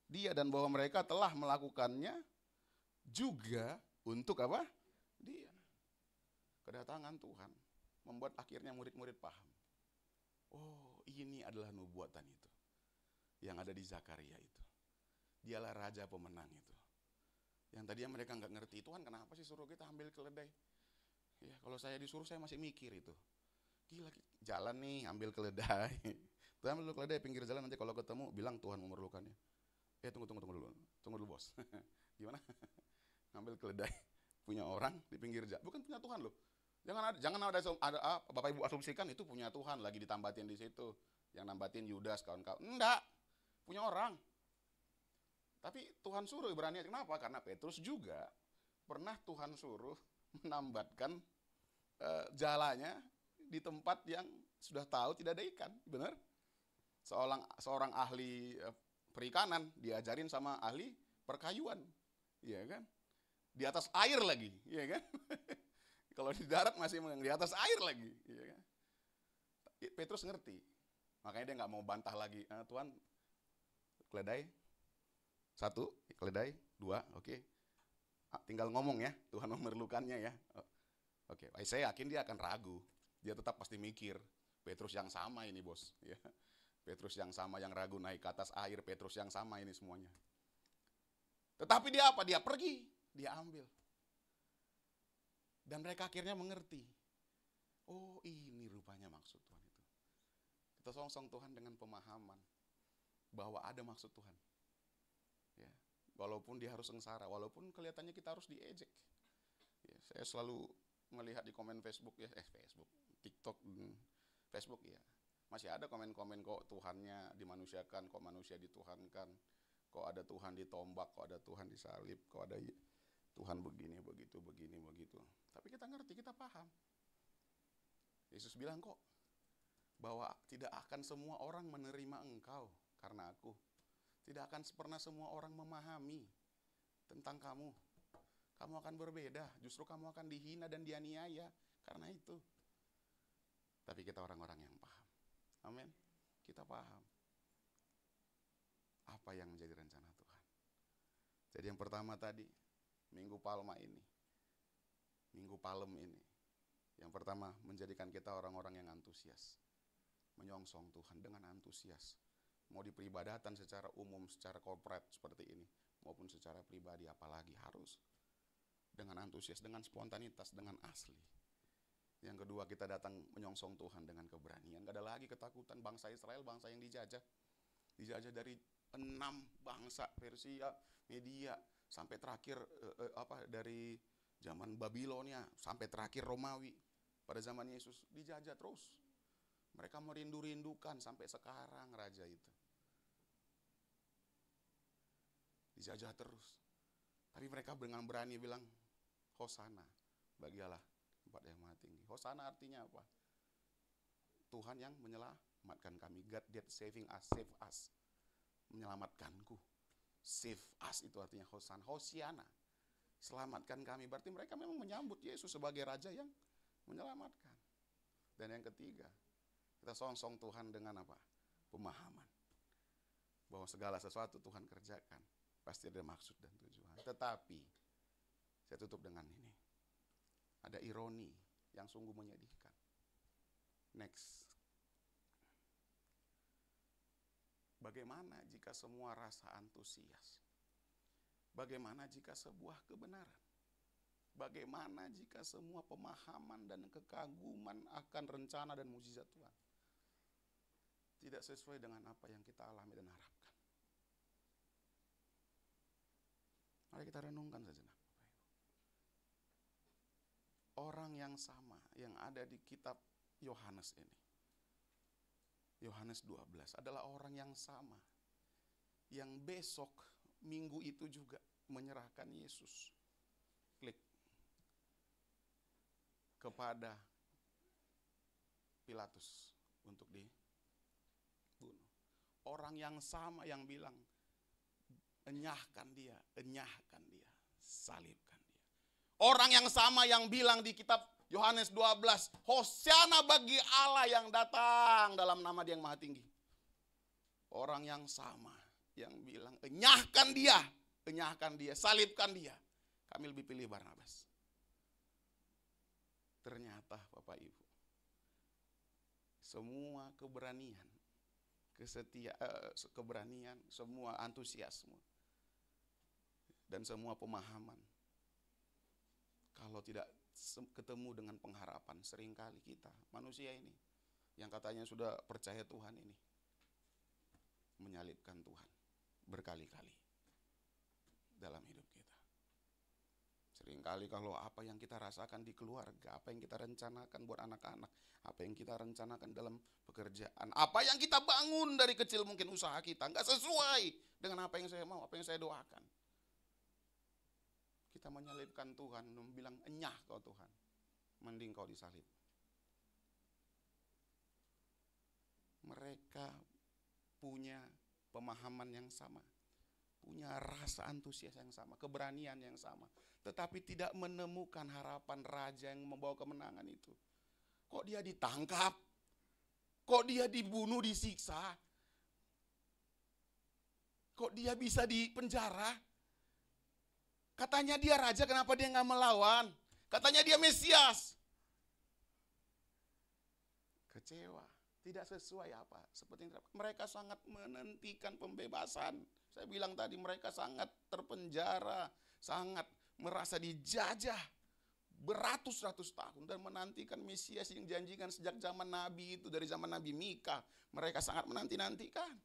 dia dan bahwa mereka telah melakukannya juga untuk apa? Dia. Kedatangan Tuhan membuat akhirnya murid-murid paham. Oh, ini adalah nubuatan itu yang ada di Zakaria itu. Dialah raja pemenang itu. Yang tadinya mereka nggak ngerti, Tuhan kenapa sih suruh kita ambil keledai? Ya, kalau saya disuruh saya masih mikir itu. Gila, jalan nih ambil keledai. Tuhan ambil keledai pinggir jalan, nanti kalau ketemu bilang Tuhan memerlukannya. Tunggu dulu bos. Gimana? Ngambil keledai punya orang di pinggir jalan, bukan punya Tuhan loh. Jangan ada Bapak Ibu asumsikan itu punya Tuhan lagi ditambatin di situ. Yang nambatin Yudas kawan-kawan. Enggak. Punya orang. Tapi Tuhan suruh Ibrani. Kenapa? Karena Petrus juga pernah Tuhan suruh menambatkan jalannya di tempat yang sudah tahu tidak ada ikan. Benar? Seorang ahli perikanan diajarin sama ahli perkayuan. Iya kan? Di atas air lagi. Iya kan? Kalau di darat masih di atas air lagi. Iya kan? Petrus ngerti. Makanya dia nggak mau bantah lagi. Tuhan, keledai 1, keledai 2, oke. Tinggal ngomong ya, Tuhan memerlukannya ya. Oke, saya yakin dia akan ragu. Dia tetap pasti mikir, Petrus yang sama ini bos. Ya. Petrus yang sama yang ragu naik ke atas air, Petrus yang sama ini semuanya. Tetapi dia apa? Dia pergi, dia ambil. Dan mereka akhirnya mengerti. Oh ini rupanya maksud Tuhan itu. Kita songsong Tuhan dengan pemahaman bahwa ada maksud Tuhan. Ya. Walaupun dia harus sengsara, walaupun kelihatannya kita harus diejek. Ya, saya selalu melihat di komen Facebook ya, Facebook, TikTok, Facebook ya. Masih ada komen-komen kok Tuhannya dimanusiakan, kok manusia dituhankan, kok ada Tuhan ditombak, kok ada Tuhan disalib, kok ada Tuhan begini, begitu. Tapi kita ngerti, kita paham. Yesus bilang kok bahwa tidak akan semua orang menerima engkau karena aku. Tidak akan pernah semua orang memahami tentang kamu. Kamu akan berbeda, justru kamu akan dihina dan dianiaya karena itu. Tapi kita orang-orang yang paham. Amin. Kita paham apa yang menjadi rencana Tuhan. Jadi yang pertama tadi, Minggu Palma ini, Minggu Palem ini, yang pertama menjadikan kita orang-orang yang antusias, menyongsong Tuhan dengan antusias. Mau di peribadatan secara umum, secara corporate seperti ini, maupun secara pribadi, apalagi harus dengan antusias, dengan spontanitas, dengan asli. Yang kedua, kita datang menyongsong Tuhan dengan keberanian. Gak ada lagi ketakutan. Bangsa Israel, bangsa yang dijajah dari 6 bangsa, Persia, Media, sampai terakhir dari zaman Babilonia sampai terakhir Romawi. Pada zaman Yesus dijajah terus. Mereka merindu-rindukan sampai sekarang raja itu. Dijajah terus. Tapi mereka dengan berani bilang, Hosana bagi Allah tempat yang maha tinggi. Hosana artinya apa? Tuhan yang menyelamatkan kami. God that saving us, save us. Menyelamatkanku. Save us itu artinya Hosana. Hosiana. Selamatkan kami. Berarti mereka memang menyambut Yesus sebagai raja yang menyelamatkan. Dan yang ketiga, kita songsong Tuhan dengan apa? Pemahaman. Bahwa segala sesuatu Tuhan kerjakan. Pasti ada maksud dan tujuan. Tetapi, saya tutup dengan ini. Ada ironi yang sungguh menyedihkan. Next. Bagaimana jika semua rasa antusias? Bagaimana jika sebuah kebenaran? Bagaimana jika semua pemahaman dan kekaguman akan rencana dan mukjizat Tuhan tidak sesuai dengan apa yang kita alami dan harapkan? Mari kita renungkan sejenak. Orang yang sama yang ada di kitab Yohanes ini, Yohanes 12, adalah orang yang sama yang besok minggu itu juga menyerahkan Yesus kepada Pilatus untuk dibunuh. Orang yang sama yang bilang, enyahkan dia, salibkan dia. Orang yang sama yang bilang di kitab Yohanes 12, Hosiana bagi Allah yang datang dalam nama Dia yang Maha Tinggi. Orang yang sama yang bilang, enyahkan dia, salibkan dia. Kami lebih pilih Barnabas. Ternyata Bapak Ibu, semua keberanian, keberanian, semua antusiasme, dan semua pemahaman, kalau tidak ketemu dengan pengharapan, seringkali kita, manusia ini, yang katanya sudah percaya Tuhan ini, menyalibkan Tuhan berkali-kali dalam hidup kita. Seringkali kalau apa yang kita rasakan di keluarga, apa yang kita rencanakan buat anak-anak, apa yang kita rencanakan dalam pekerjaan, apa yang kita bangun dari kecil mungkin usaha kita, nggak sesuai dengan apa yang saya mau, apa yang saya doakan. Kita menyalibkan Tuhan, bilang enyah kau Tuhan, mending kau disalib. Mereka punya pemahaman yang sama, punya rasa antusias yang sama, keberanian yang sama, tetapi tidak menemukan harapan raja yang membawa kemenangan itu. Kok dia ditangkap? Kok dia dibunuh, disiksa? Kok dia bisa di penjara? Katanya dia raja, kenapa dia nggak melawan? Katanya dia Mesias. Kecewa, tidak sesuai apa? Seperti mereka sangat menantikan pembebasan. Saya bilang tadi mereka sangat terpenjara, sangat merasa dijajah beratus-ratus tahun dan menantikan Mesias yang dijanjikan sejak zaman Nabi itu, dari zaman Nabi Mika. Mereka sangat menanti-nantikan.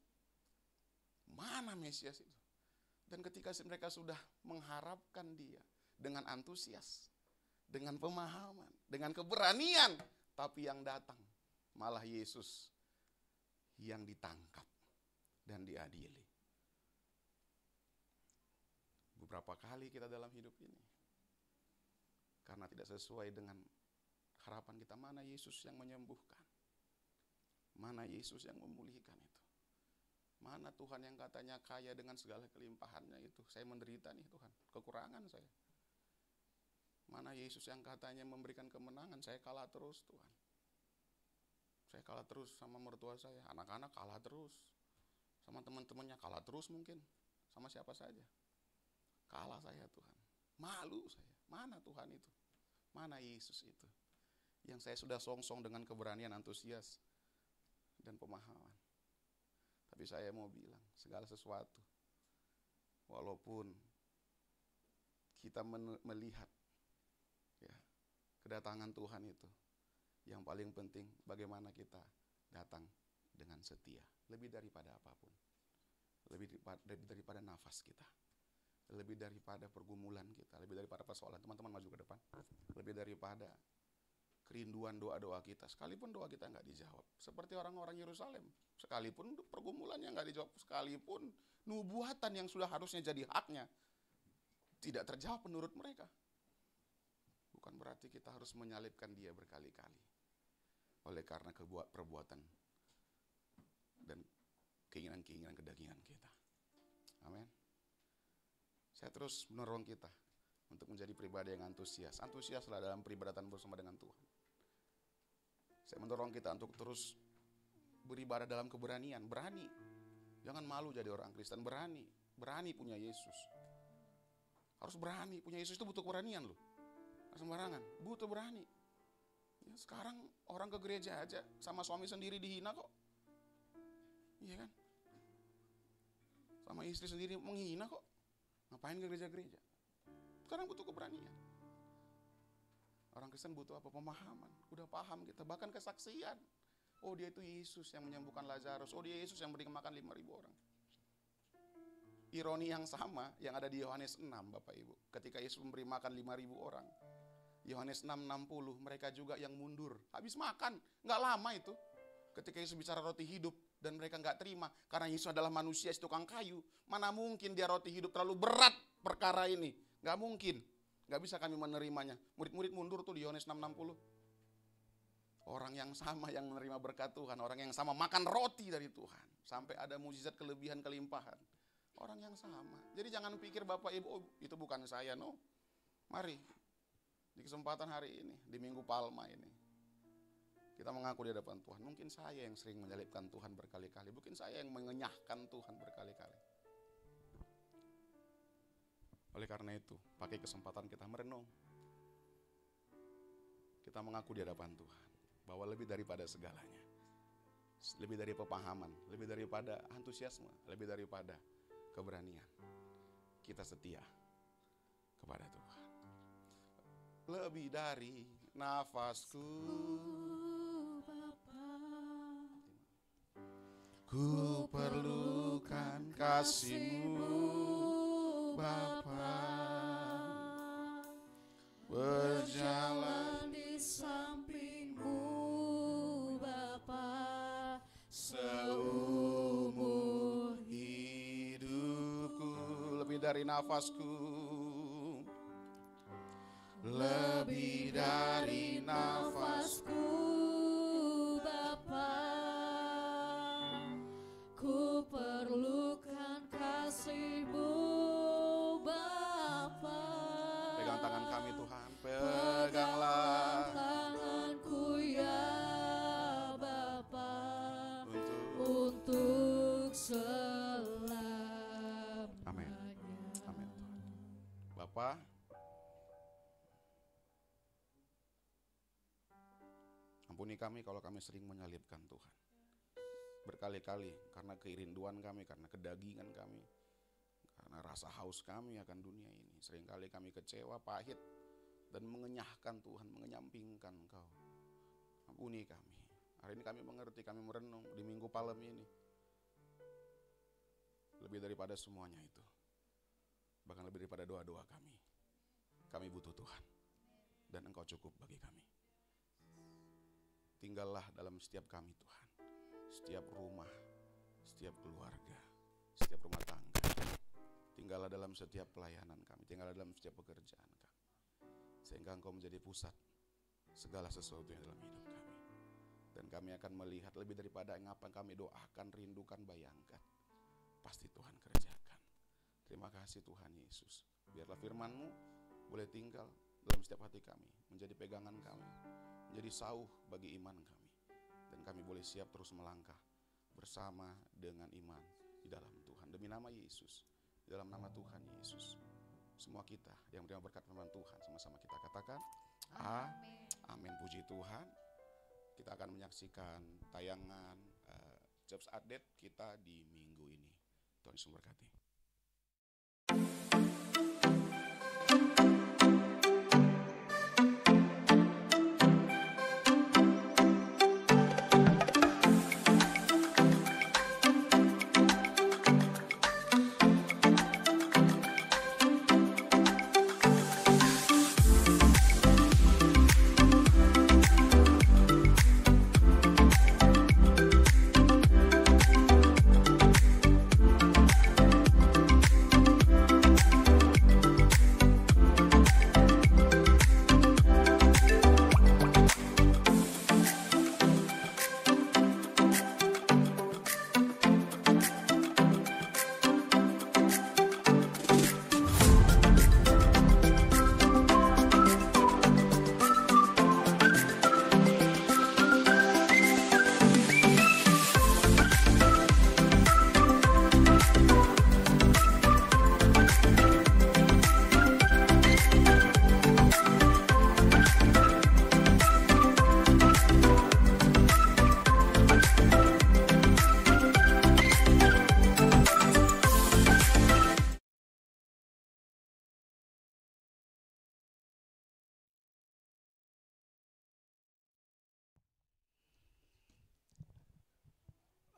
Mana Mesias itu? Dan ketika mereka sudah mengharapkan dia dengan antusias, dengan pemahaman, dengan keberanian, tapi yang datang malah Yesus yang ditangkap dan diadili. Beberapa kali kita dalam hidup ini, karena tidak sesuai dengan harapan kita, mana Yesus yang menyembuhkan? Mana Yesus yang memulihkan itu? Mana Tuhan yang katanya kaya dengan segala kelimpahannya itu? Saya menderita nih Tuhan, kekurangan saya. Mana Yesus yang katanya memberikan kemenangan? Saya kalah terus Tuhan. Saya kalah terus sama mertua saya, anak-anak kalah terus. Sama teman-temannya kalah terus mungkin. Sama siapa saja. Kalah saya Tuhan. Malu saya. Mana Tuhan itu? Mana Yesus itu? Yang saya sudah songsong dengan keberanian, antusias, dan pemahaman. Tapi saya mau bilang, segala sesuatu, walaupun kita melihat ya, kedatangan Tuhan itu, yang paling penting bagaimana kita datang dengan setia. Lebih daripada apapun. Lebih daripada nafas kita. Lebih daripada pergumulan kita. Lebih daripada persoalan. Teman-teman maju ke depan. Lebih daripada kerinduan doa-doa kita, sekalipun doa kita nggak dijawab, seperti orang-orang Yerusalem, sekalipun pergumulannya nggak dijawab, sekalipun nubuatan yang sudah harusnya jadi haknya tidak terjawab menurut mereka, bukan berarti kita harus menyalibkan dia berkali-kali oleh karena perbuatan dan keinginan-keinginan kedagingan kita. Amin. Saya terus mendorong kita untuk menjadi pribadi yang antusias. Antusiaslah dalam peribadatan bersama dengan Tuhan. Saya mendorong kita untuk terus beribadah dalam keberanian, berani. Jangan malu jadi orang Kristen, berani. Berani punya Yesus. Harus berani, punya Yesus itu butuh keberanian loh. Harus sembarangan, butuh berani. Ya, sekarang orang ke gereja aja sama suami sendiri dihina kok. Iya kan? Sama istri sendiri menghina kok. Ngapain ke gereja-gereja? Sekarang butuh keberanian. Orang Kristen butuh apa? Pemahaman. Udah paham kita, bahkan kesaksian. Oh, dia itu Yesus yang menyembuhkan Lazarus. Oh, dia Yesus yang beri makan 5.000 orang. Ironi yang sama yang ada di Yohanes 6, Bapak Ibu. Ketika Yesus memberi makan 5.000 orang. Yohanes 6:60, mereka juga yang mundur. Habis makan, nggak lama itu. Ketika Yesus bicara roti hidup dan mereka nggak terima. Karena Yesus adalah manusia, tukang kayu. Mana mungkin dia roti hidup, terlalu berat perkara ini. Nggak mungkin. Nggak bisa kami menerimanya. Murid-murid mundur tuh di Yohanes 6:60. Orang yang sama yang menerima berkat Tuhan. Orang yang sama makan roti dari Tuhan. Sampai ada mukjizat kelebihan kelimpahan. Orang yang sama. Jadi jangan pikir Bapak Ibu, oh, itu bukan saya. No. Mari. Di kesempatan hari ini. Di Minggu Palma ini. Kita mengaku di hadapan Tuhan. Mungkin saya yang sering menyalibkan Tuhan berkali-kali. Mungkin saya yang mengenyahkan Tuhan berkali-kali. Oleh karena itu, pakai kesempatan kita merenung. Kita mengaku di hadapan Tuhan bahwa lebih daripada segalanya, lebih dari pemahaman, lebih daripada antusiasme, lebih daripada keberanian, kita setia kepada Tuhan. Lebih dari nafasku, ku perlukan kasih-Mu, Bapa. Berjalan di samping-Mu, Bapa, seumur hidupku. Lebih dari nafasku, lebih dari nafasku, Bapa, ku perlukan kasih-Mu, Bapa. Pegang tangan kami Tuhan, peganglah tanganku ya Bapa. Ampuni kami kalau kami sering menyalibkan Tuhan. Berkali-kali karena keirinduan kami, karena kedagingan kami, karena rasa haus kami akan dunia ini. Seringkali kami kecewa, pahit, dan mengenyahkan Tuhan, mengenyampingkan Engkau. Ampuni kami. Hari ini kami mengerti, kami merenung di Minggu Palem ini. Lebih daripada semuanya itu, bahkan lebih daripada doa-doa kami butuh Tuhan. Dan Engkau cukup bagi kami. Tinggallah dalam setiap kami Tuhan, setiap rumah, setiap keluarga, setiap rumah tangga. Tinggallah dalam setiap pelayanan kami, tinggallah dalam setiap pekerjaan kami, sehingga Engkau menjadi pusat segala sesuatu yang dalam hidup kami. Dan kami akan melihat lebih daripada apa yang kami doakan, rindukan, bayangkan, pasti Tuhan kerjakan. Terima kasih Tuhan Yesus. Biarlah firman-Mu boleh tinggal dalam setiap hati kami, menjadi pegangan kami, menjadi sauh bagi iman kami. Dan kami boleh siap terus melangkah bersama dengan iman di dalam Tuhan. Demi nama Yesus, di dalam nama Tuhan Yesus, semua kita yang menerima berkat firman Tuhan, sama-sama kita katakan amin. Puji Tuhan. Kita akan menyaksikan tayangan Jobs Update kita di minggu ini. Tuhan Yesus memberkati.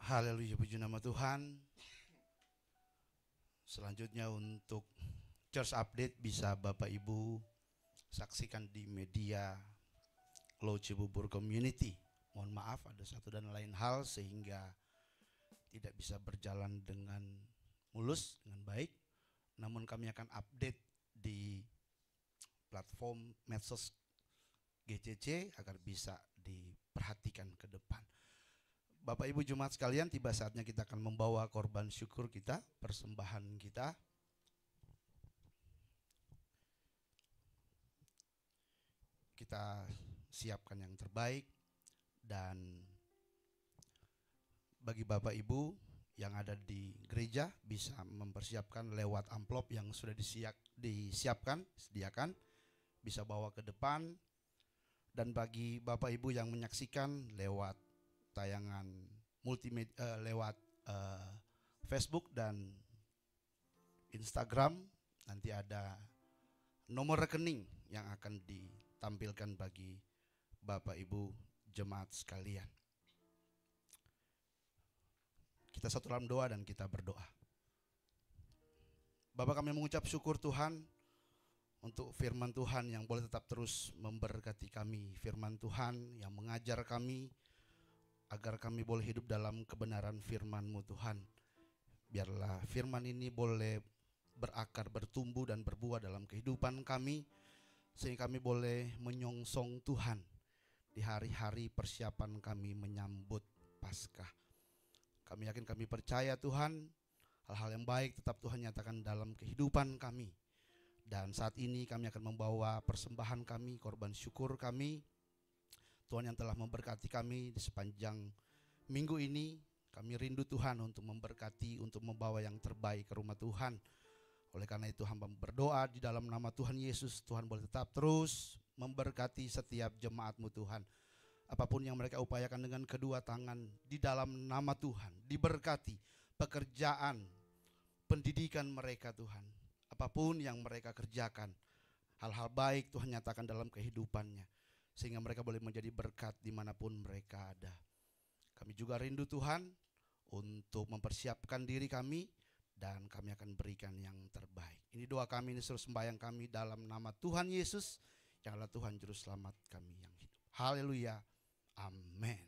Haleluya, puji nama Tuhan. Selanjutnya untuk Church Update bisa Bapak Ibu saksikan di media Low Cibubur Community. Mohon maaf ada satu dan lain hal sehingga tidak bisa berjalan dengan mulus, dengan baik. Namun kami akan update di platform medsos GCC agar bisa diperhatikan ke depan. Bapak Ibu Jemaat sekalian, tiba saatnya kita akan membawa korban syukur kita, persembahan kita. Kita siapkan yang terbaik, dan bagi Bapak Ibu yang ada di gereja bisa mempersiapkan lewat amplop yang sudah disediakan, bisa bawa ke depan. Dan bagi Bapak Ibu yang menyaksikan lewat tayangan multimedia, lewat Facebook dan Instagram, nanti ada nomor rekening yang akan ditampilkan bagi Bapak Ibu jemaat sekalian. Kita satu dalam doa dan kita berdoa. Bapak, kami mengucap syukur Tuhan untuk firman Tuhan yang boleh tetap terus memberkati kami. Firman Tuhan yang mengajar kami agar kami boleh hidup dalam kebenaran firman-Mu Tuhan. Biarlah firman ini boleh berakar, bertumbuh dan berbuah dalam kehidupan kami, sehingga kami boleh menyongsong Tuhan di hari-hari persiapan kami menyambut Paskah. Kami yakin, kami percaya Tuhan, hal-hal yang baik tetap Tuhan nyatakan dalam kehidupan kami. Dan saat ini kami akan membawa persembahan kami, korban syukur kami. Tuhan yang telah memberkati kami di sepanjang minggu ini, kami rindu Tuhan untuk memberkati, untuk membawa yang terbaik ke rumah Tuhan. Oleh karena itu hamba berdoa di dalam nama Tuhan Yesus, Tuhan boleh tetap terus memberkati setiap jemaat-Mu Tuhan. apapun yang mereka upayakan dengan kedua tangan di dalam nama Tuhan, diberkati pekerjaan, pendidikan mereka Tuhan. Apapun yang mereka kerjakan, hal-hal baik Tuhan nyatakan dalam kehidupannya, sehingga mereka boleh menjadi berkat dimanapun mereka ada. Kami juga rindu Tuhan untuk mempersiapkan diri kami, dan kami akan berikan yang terbaik. Ini doa kami, ini seluruh sembahyang kami dalam nama Tuhan Yesus, yang adalah Tuhan Juru Selamat kami yang hidup. Haleluya, amin.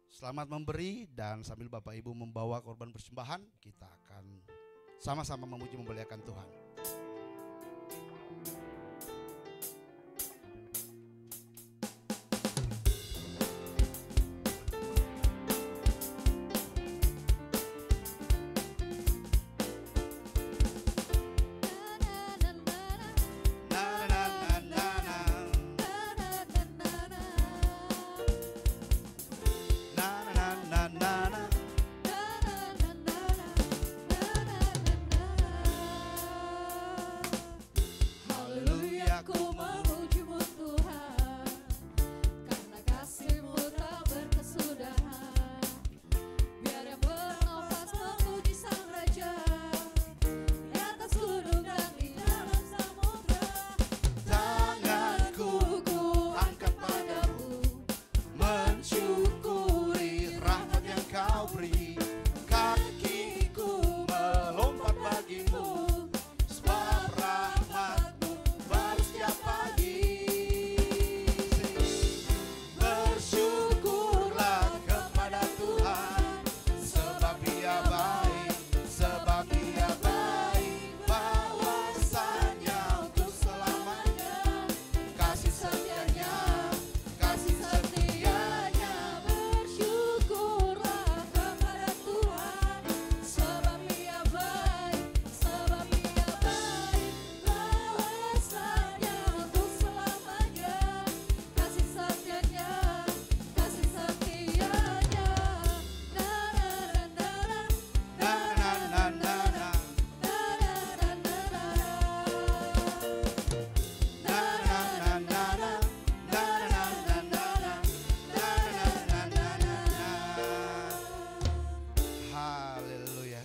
Selamat memberi, dan sambil Bapak Ibu membawa korban persembahan, kita akan sama-sama memuji memuliakan Tuhan.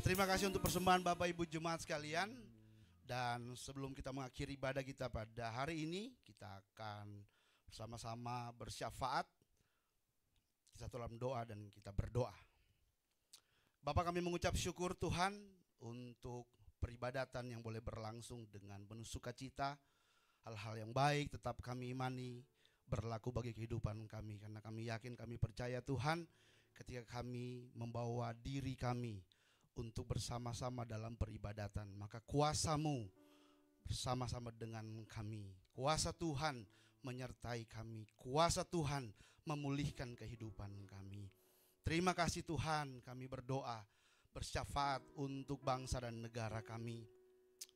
Terima kasih untuk persembahan Bapak Ibu Jemaat sekalian. Dan sebelum kita mengakhiri ibadah kita pada hari ini, kita akan bersama-sama bersyafaat. Kita dalam doa dan kita berdoa. Bapak, kami mengucap syukur Tuhan untuk peribadatan yang boleh berlangsung dengan penuh sukacita. Hal-hal yang baik tetap kami imani berlaku bagi kehidupan kami, karena kami yakin, kami percaya Tuhan, ketika kami membawa diri kami untuk bersama-sama dalam peribadatan, maka kuasa-Mu bersama-sama dengan kami. Kuasa Tuhan menyertai kami. Kuasa Tuhan memulihkan kehidupan kami. Terima kasih Tuhan, kami berdoa bersyafaat untuk bangsa dan negara kami.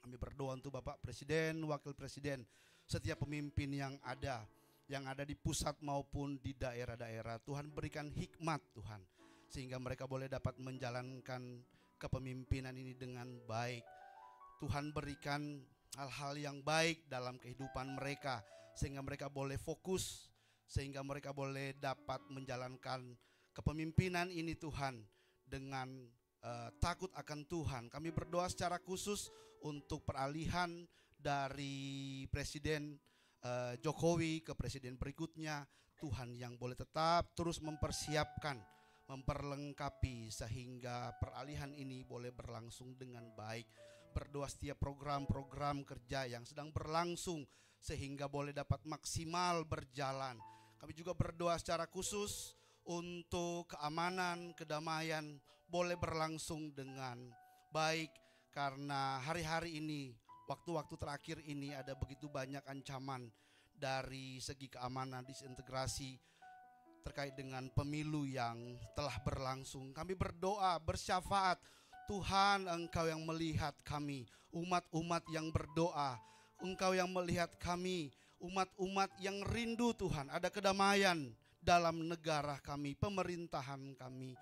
Kami berdoa untuk Bapak Presiden, Wakil Presiden, setiap pemimpin yang ada di pusat maupun di daerah-daerah. Tuhan berikan hikmat Tuhan, sehingga mereka boleh dapat menjalankan kepemimpinan ini dengan baik. Tuhan berikan hal-hal yang baik dalam kehidupan mereka, sehingga mereka boleh fokus, sehingga mereka boleh dapat menjalankan kepemimpinan ini Tuhan dengan takut akan Tuhan. Kami berdoa secara khusus untuk peralihan dari Presiden Jokowi ke presiden berikutnya. Tuhan yang boleh tetap terus mempersiapkan, memperlengkapi, sehingga peralihan ini boleh berlangsung dengan baik. Berdoa setiap program-program kerja yang sedang berlangsung sehingga boleh dapat maksimal berjalan. Kami juga berdoa secara khusus untuk keamanan, kedamaian boleh berlangsung dengan baik, karena hari-hari ini, waktu-waktu terakhir ini ada begitu banyak ancaman dari segi keamanan, disintegrasi terkait dengan pemilu yang telah berlangsung. Kami berdoa, bersyafaat, Tuhan, Engkau yang melihat kami, umat-umat yang berdoa, Engkau yang melihat kami, umat-umat yang rindu Tuhan, ada kedamaian dalam negara kami, pemerintahan kami.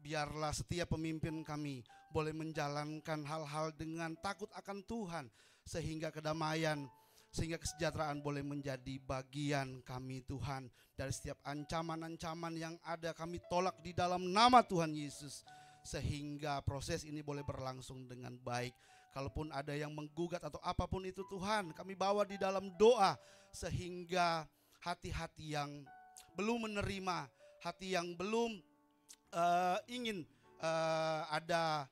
Biarlah setiap pemimpin kami boleh menjalankan hal-hal dengan takut akan Tuhan, sehingga kedamaian sehingga kesejahteraan boleh menjadi bagian kami Tuhan. Dari setiap ancaman-ancaman yang ada kami tolak di dalam nama Tuhan Yesus, sehingga proses ini boleh berlangsung dengan baik. Kalaupun ada yang menggugat atau apapun itu Tuhan, kami bawa di dalam doa, sehingga hati-hati yang belum menerima, hati yang belum ingin ada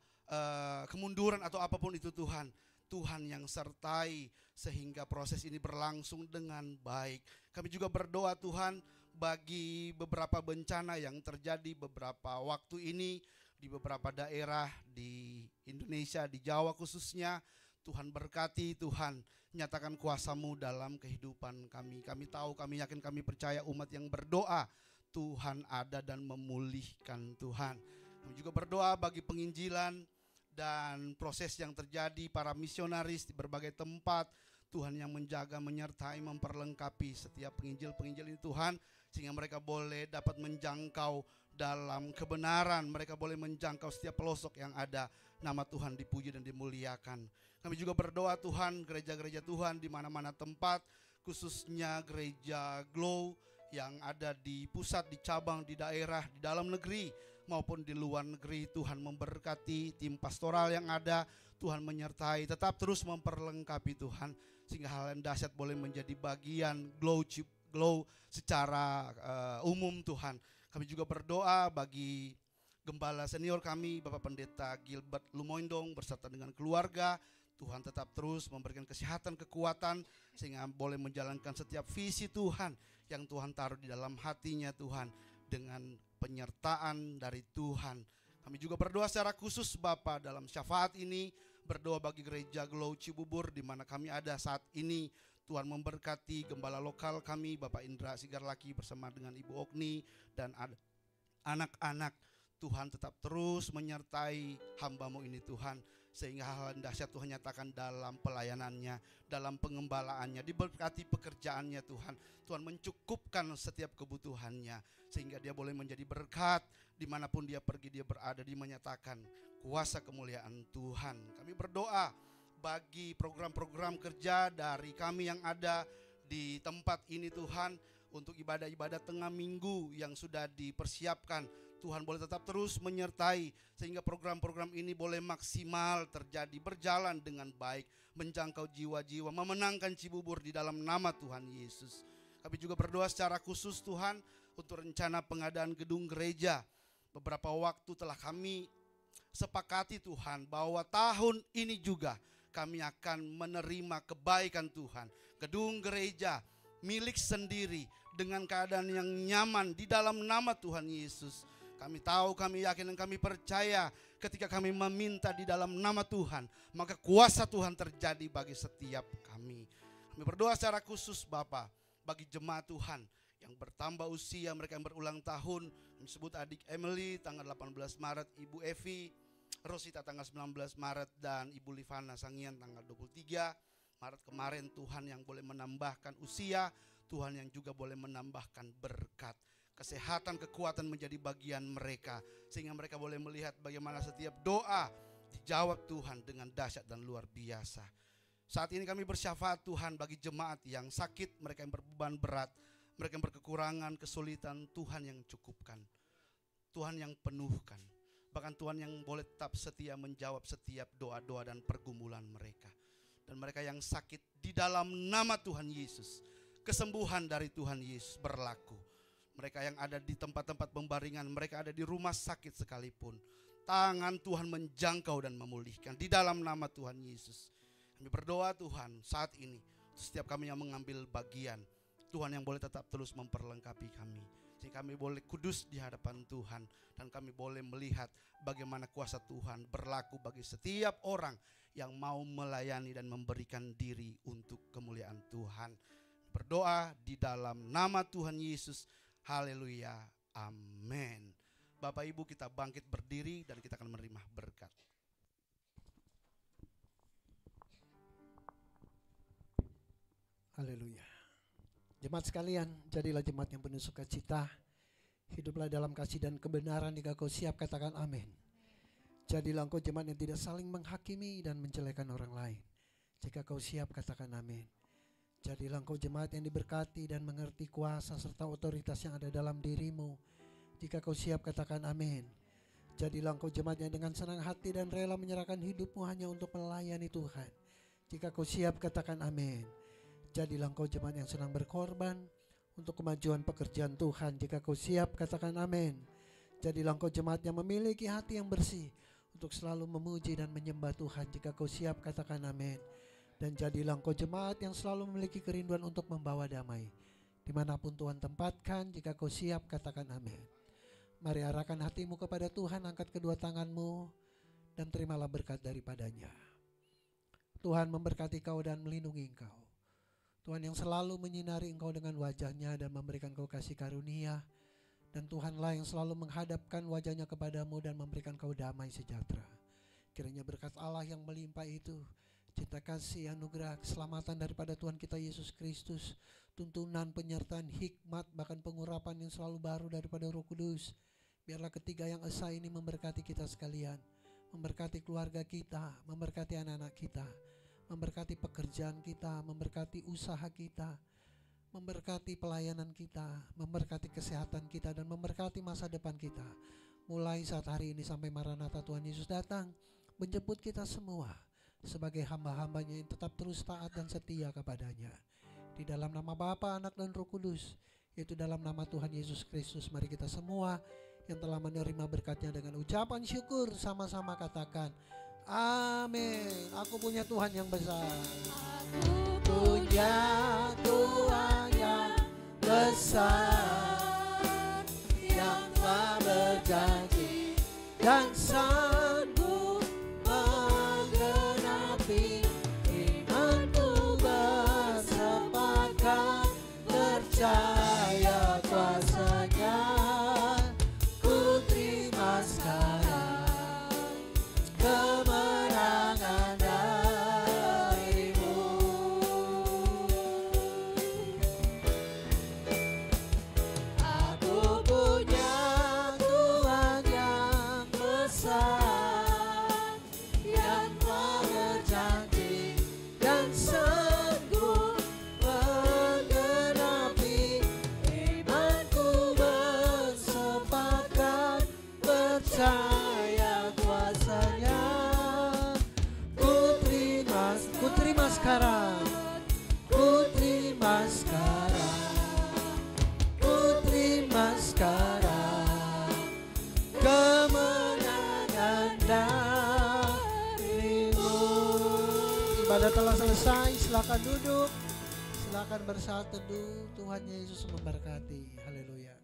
kemunduran atau apapun itu Tuhan, Tuhan yang sertai sehingga proses ini berlangsung dengan baik. Kami juga berdoa Tuhan bagi beberapa bencana yang terjadi beberapa waktu ini di beberapa daerah di Indonesia, di Jawa khususnya. Tuhan berkati, Tuhan nyatakan kuasa-Mu dalam kehidupan kami. Kami tahu, kami yakin, kami percaya umat yang berdoa Tuhan ada dan memulihkan Tuhan. Kami juga berdoa bagi penginjilan dan proses yang terjadi, para misionaris di berbagai tempat. Tuhan yang menjaga, menyertai, memperlengkapi setiap penginjil-penginjil ini Tuhan, sehingga mereka boleh dapat menjangkau dalam kebenaran, mereka boleh menjangkau setiap pelosok yang ada. Nama Tuhan dipuji dan dimuliakan. Kami juga berdoa Tuhan, gereja-gereja Tuhan di mana-mana tempat, khususnya gereja Glow yang ada di pusat, di cabang, di daerah, di dalam negeri maupun di luar negeri. Tuhan memberkati tim pastoral yang ada, Tuhan menyertai, tetap terus memperlengkapi Tuhan, sehingga hal yang dahsyat boleh menjadi bagian Glow secara umum Tuhan. Kami juga berdoa bagi Gembala senior kami, Bapak Pendeta Gilbert Lumoindong beserta dengan keluarga. Tuhan tetap terus memberikan kesehatan, kekuatan, sehingga boleh menjalankan setiap visi Tuhan yang Tuhan taruh di dalam hatinya Tuhan, dengan penyertaan dari Tuhan. Kami juga berdoa secara khusus Bapa dalam syafaat ini, berdoa bagi gereja Glow Cibubur di mana kami ada saat ini. Tuhan memberkati gembala lokal kami, Bapak Indra Sigarlaki bersama dengan Ibu Okni dan anak-anak. Tuhan tetap terus menyertai hamba-Mu ini Tuhan, sehingga hal dahsyat Tuhan nyatakan dalam pelayanannya, dalam pengembalaannya, diberkati pekerjaannya Tuhan. Tuhan mencukupkan setiap kebutuhannya, sehingga dia boleh menjadi berkat dimanapun dia pergi, dia berada, dia menyatakan kuasa kemuliaan Tuhan. Kami berdoa bagi program-program kerja dari kami yang ada di tempat ini Tuhan, untuk ibadah-ibadah tengah minggu yang sudah dipersiapkan. Tuhan boleh tetap terus menyertai, sehingga program-program ini boleh maksimal terjadi, berjalan dengan baik, menjangkau jiwa-jiwa, memenangkan Cibubur di dalam nama Tuhan Yesus. Kami juga berdoa secara khusus Tuhan untuk rencana pengadaan gedung gereja. Beberapa waktu telah kami sepakati Tuhan bahwa tahun ini juga kami akan menerima kebaikan Tuhan, gedung gereja milik sendiri dengan keadaan yang nyaman di dalam nama Tuhan Yesus. Kami tahu, kami yakin, dan kami percaya ketika kami meminta di dalam nama Tuhan, maka kuasa Tuhan terjadi bagi setiap kami. Kami berdoa secara khusus Bapa bagi jemaat Tuhan yang bertambah usia, mereka yang berulang tahun. Kami sebut adik Emily tanggal 18 Maret, Ibu Evi Rosita tanggal 19 Maret, dan Ibu Livana Sangian tanggal 23 Maret kemarin. Tuhan yang boleh menambahkan usia, Tuhan yang juga boleh menambahkan berkat, kesehatan, kekuatan menjadi bagian mereka, sehingga mereka boleh melihat bagaimana setiap doa dijawab Tuhan dengan dahsyat dan luar biasa. Saat ini kami bersyafaat Tuhan bagi jemaat yang sakit, mereka yang berbeban berat, mereka yang berkekurangan, kesulitan. Tuhan yang cukupkan, Tuhan yang penuhkan, bahkan Tuhan yang boleh tetap setia menjawab setiap doa-doa dan pergumulan mereka. Dan mereka yang sakit, di dalam nama Tuhan Yesus, kesembuhan dari Tuhan Yesus berlaku. Mereka yang ada di tempat-tempat pembaringan, mereka ada di rumah sakit sekalipun, tangan Tuhan menjangkau dan memulihkan di dalam nama Tuhan Yesus. Kami berdoa Tuhan saat ini, setiap kami yang mengambil bagian, Tuhan yang boleh tetap terus memperlengkapi kami, sehingga kami boleh kudus di hadapan Tuhan, dan kami boleh melihat bagaimana kuasa Tuhan berlaku bagi setiap orang yang mau melayani dan memberikan diri untuk kemuliaan Tuhan. Berdoa di dalam nama Tuhan Yesus. Haleluya, amin. Bapak Ibu, kita bangkit berdiri dan kita akan menerima berkat. Haleluya. Jemaat sekalian, jadilah jemaat yang penuh sukacita, hiduplah dalam kasih dan kebenaran. Jika kau siap, katakan amin. Jadilah engkau jemaat yang tidak saling menghakimi dan menjelekan orang lain. Jika kau siap, katakan amin. Jadilah engkau jemaat yang diberkati dan mengerti kuasa serta otoritas yang ada dalam dirimu. Jika kau siap, katakan amin. Jadilah engkau jemaat yang dengan senang hati dan rela menyerahkan hidupmu hanya untuk melayani Tuhan. Jika kau siap, katakan amin. Jadilah engkau jemaat yang senang berkorban untuk kemajuan pekerjaan Tuhan. Jika kau siap, katakan amin. Jadilah engkau jemaat yang memiliki hati yang bersih untuk selalu memuji dan menyembah Tuhan. Jika kau siap, katakan amin. Dan jadilah engkau jemaat yang selalu memiliki kerinduan untuk membawa damai dimanapun Tuhan tempatkan. Jika kau siap, katakan amin. Mari arahkan hatimu kepada Tuhan, angkat kedua tanganmu dan terimalah berkat daripadanya. Tuhan memberkati kau dan melindungi engkau. Tuhan yang selalu menyinari engkau dengan wajahnya dan memberikan kau kasih karunia. Dan Tuhanlah yang selalu menghadapkan wajahnya kepadamu dan memberikan kau damai sejahtera. Kiranya berkat Allah yang melimpah itu, cinta kasih, anugerah, keselamatan daripada Tuhan kita Yesus Kristus, tuntunan, penyertaan, hikmat, bahkan pengurapan yang selalu baru daripada Roh Kudus. Biarlah ketiga yang esa ini memberkati kita sekalian, memberkati keluarga kita, memberkati anak-anak kita, memberkati pekerjaan kita, memberkati usaha kita, memberkati pelayanan kita, memberkati kesehatan kita, dan memberkati masa depan kita. Mulai saat hari ini sampai Maranatha Tuhan Yesus datang menjemput kita semua sebagai hamba-hambanya yang tetap terus taat dan setia kepadanya. Di dalam nama Bapa, Anak, dan Roh Kudus, yaitu dalam nama Tuhan Yesus Kristus, mari kita semua yang telah menerima berkatnya dengan ucapan syukur sama-sama katakan amin. Aku punya Tuhan yang besar. Punya Tuhan yang besar, yang telah berjanji dan sanggup menggenapi imanku, bersepakat percaya kuasanya. Ku terima sekarang kemenangan darimu. Aku punya Tuhan yang besar, yang telah berjanji dan sanggup menggenapi imanku, bersepakat percaya kuasanya. Ku terima sekarang, ku terima sekarang, ku terima sekarang kemenangan darimu. Ibadah telah selesai, silakan duduk, silakan bersatu teduh. Tuhan Yesus memberkati. Haleluya.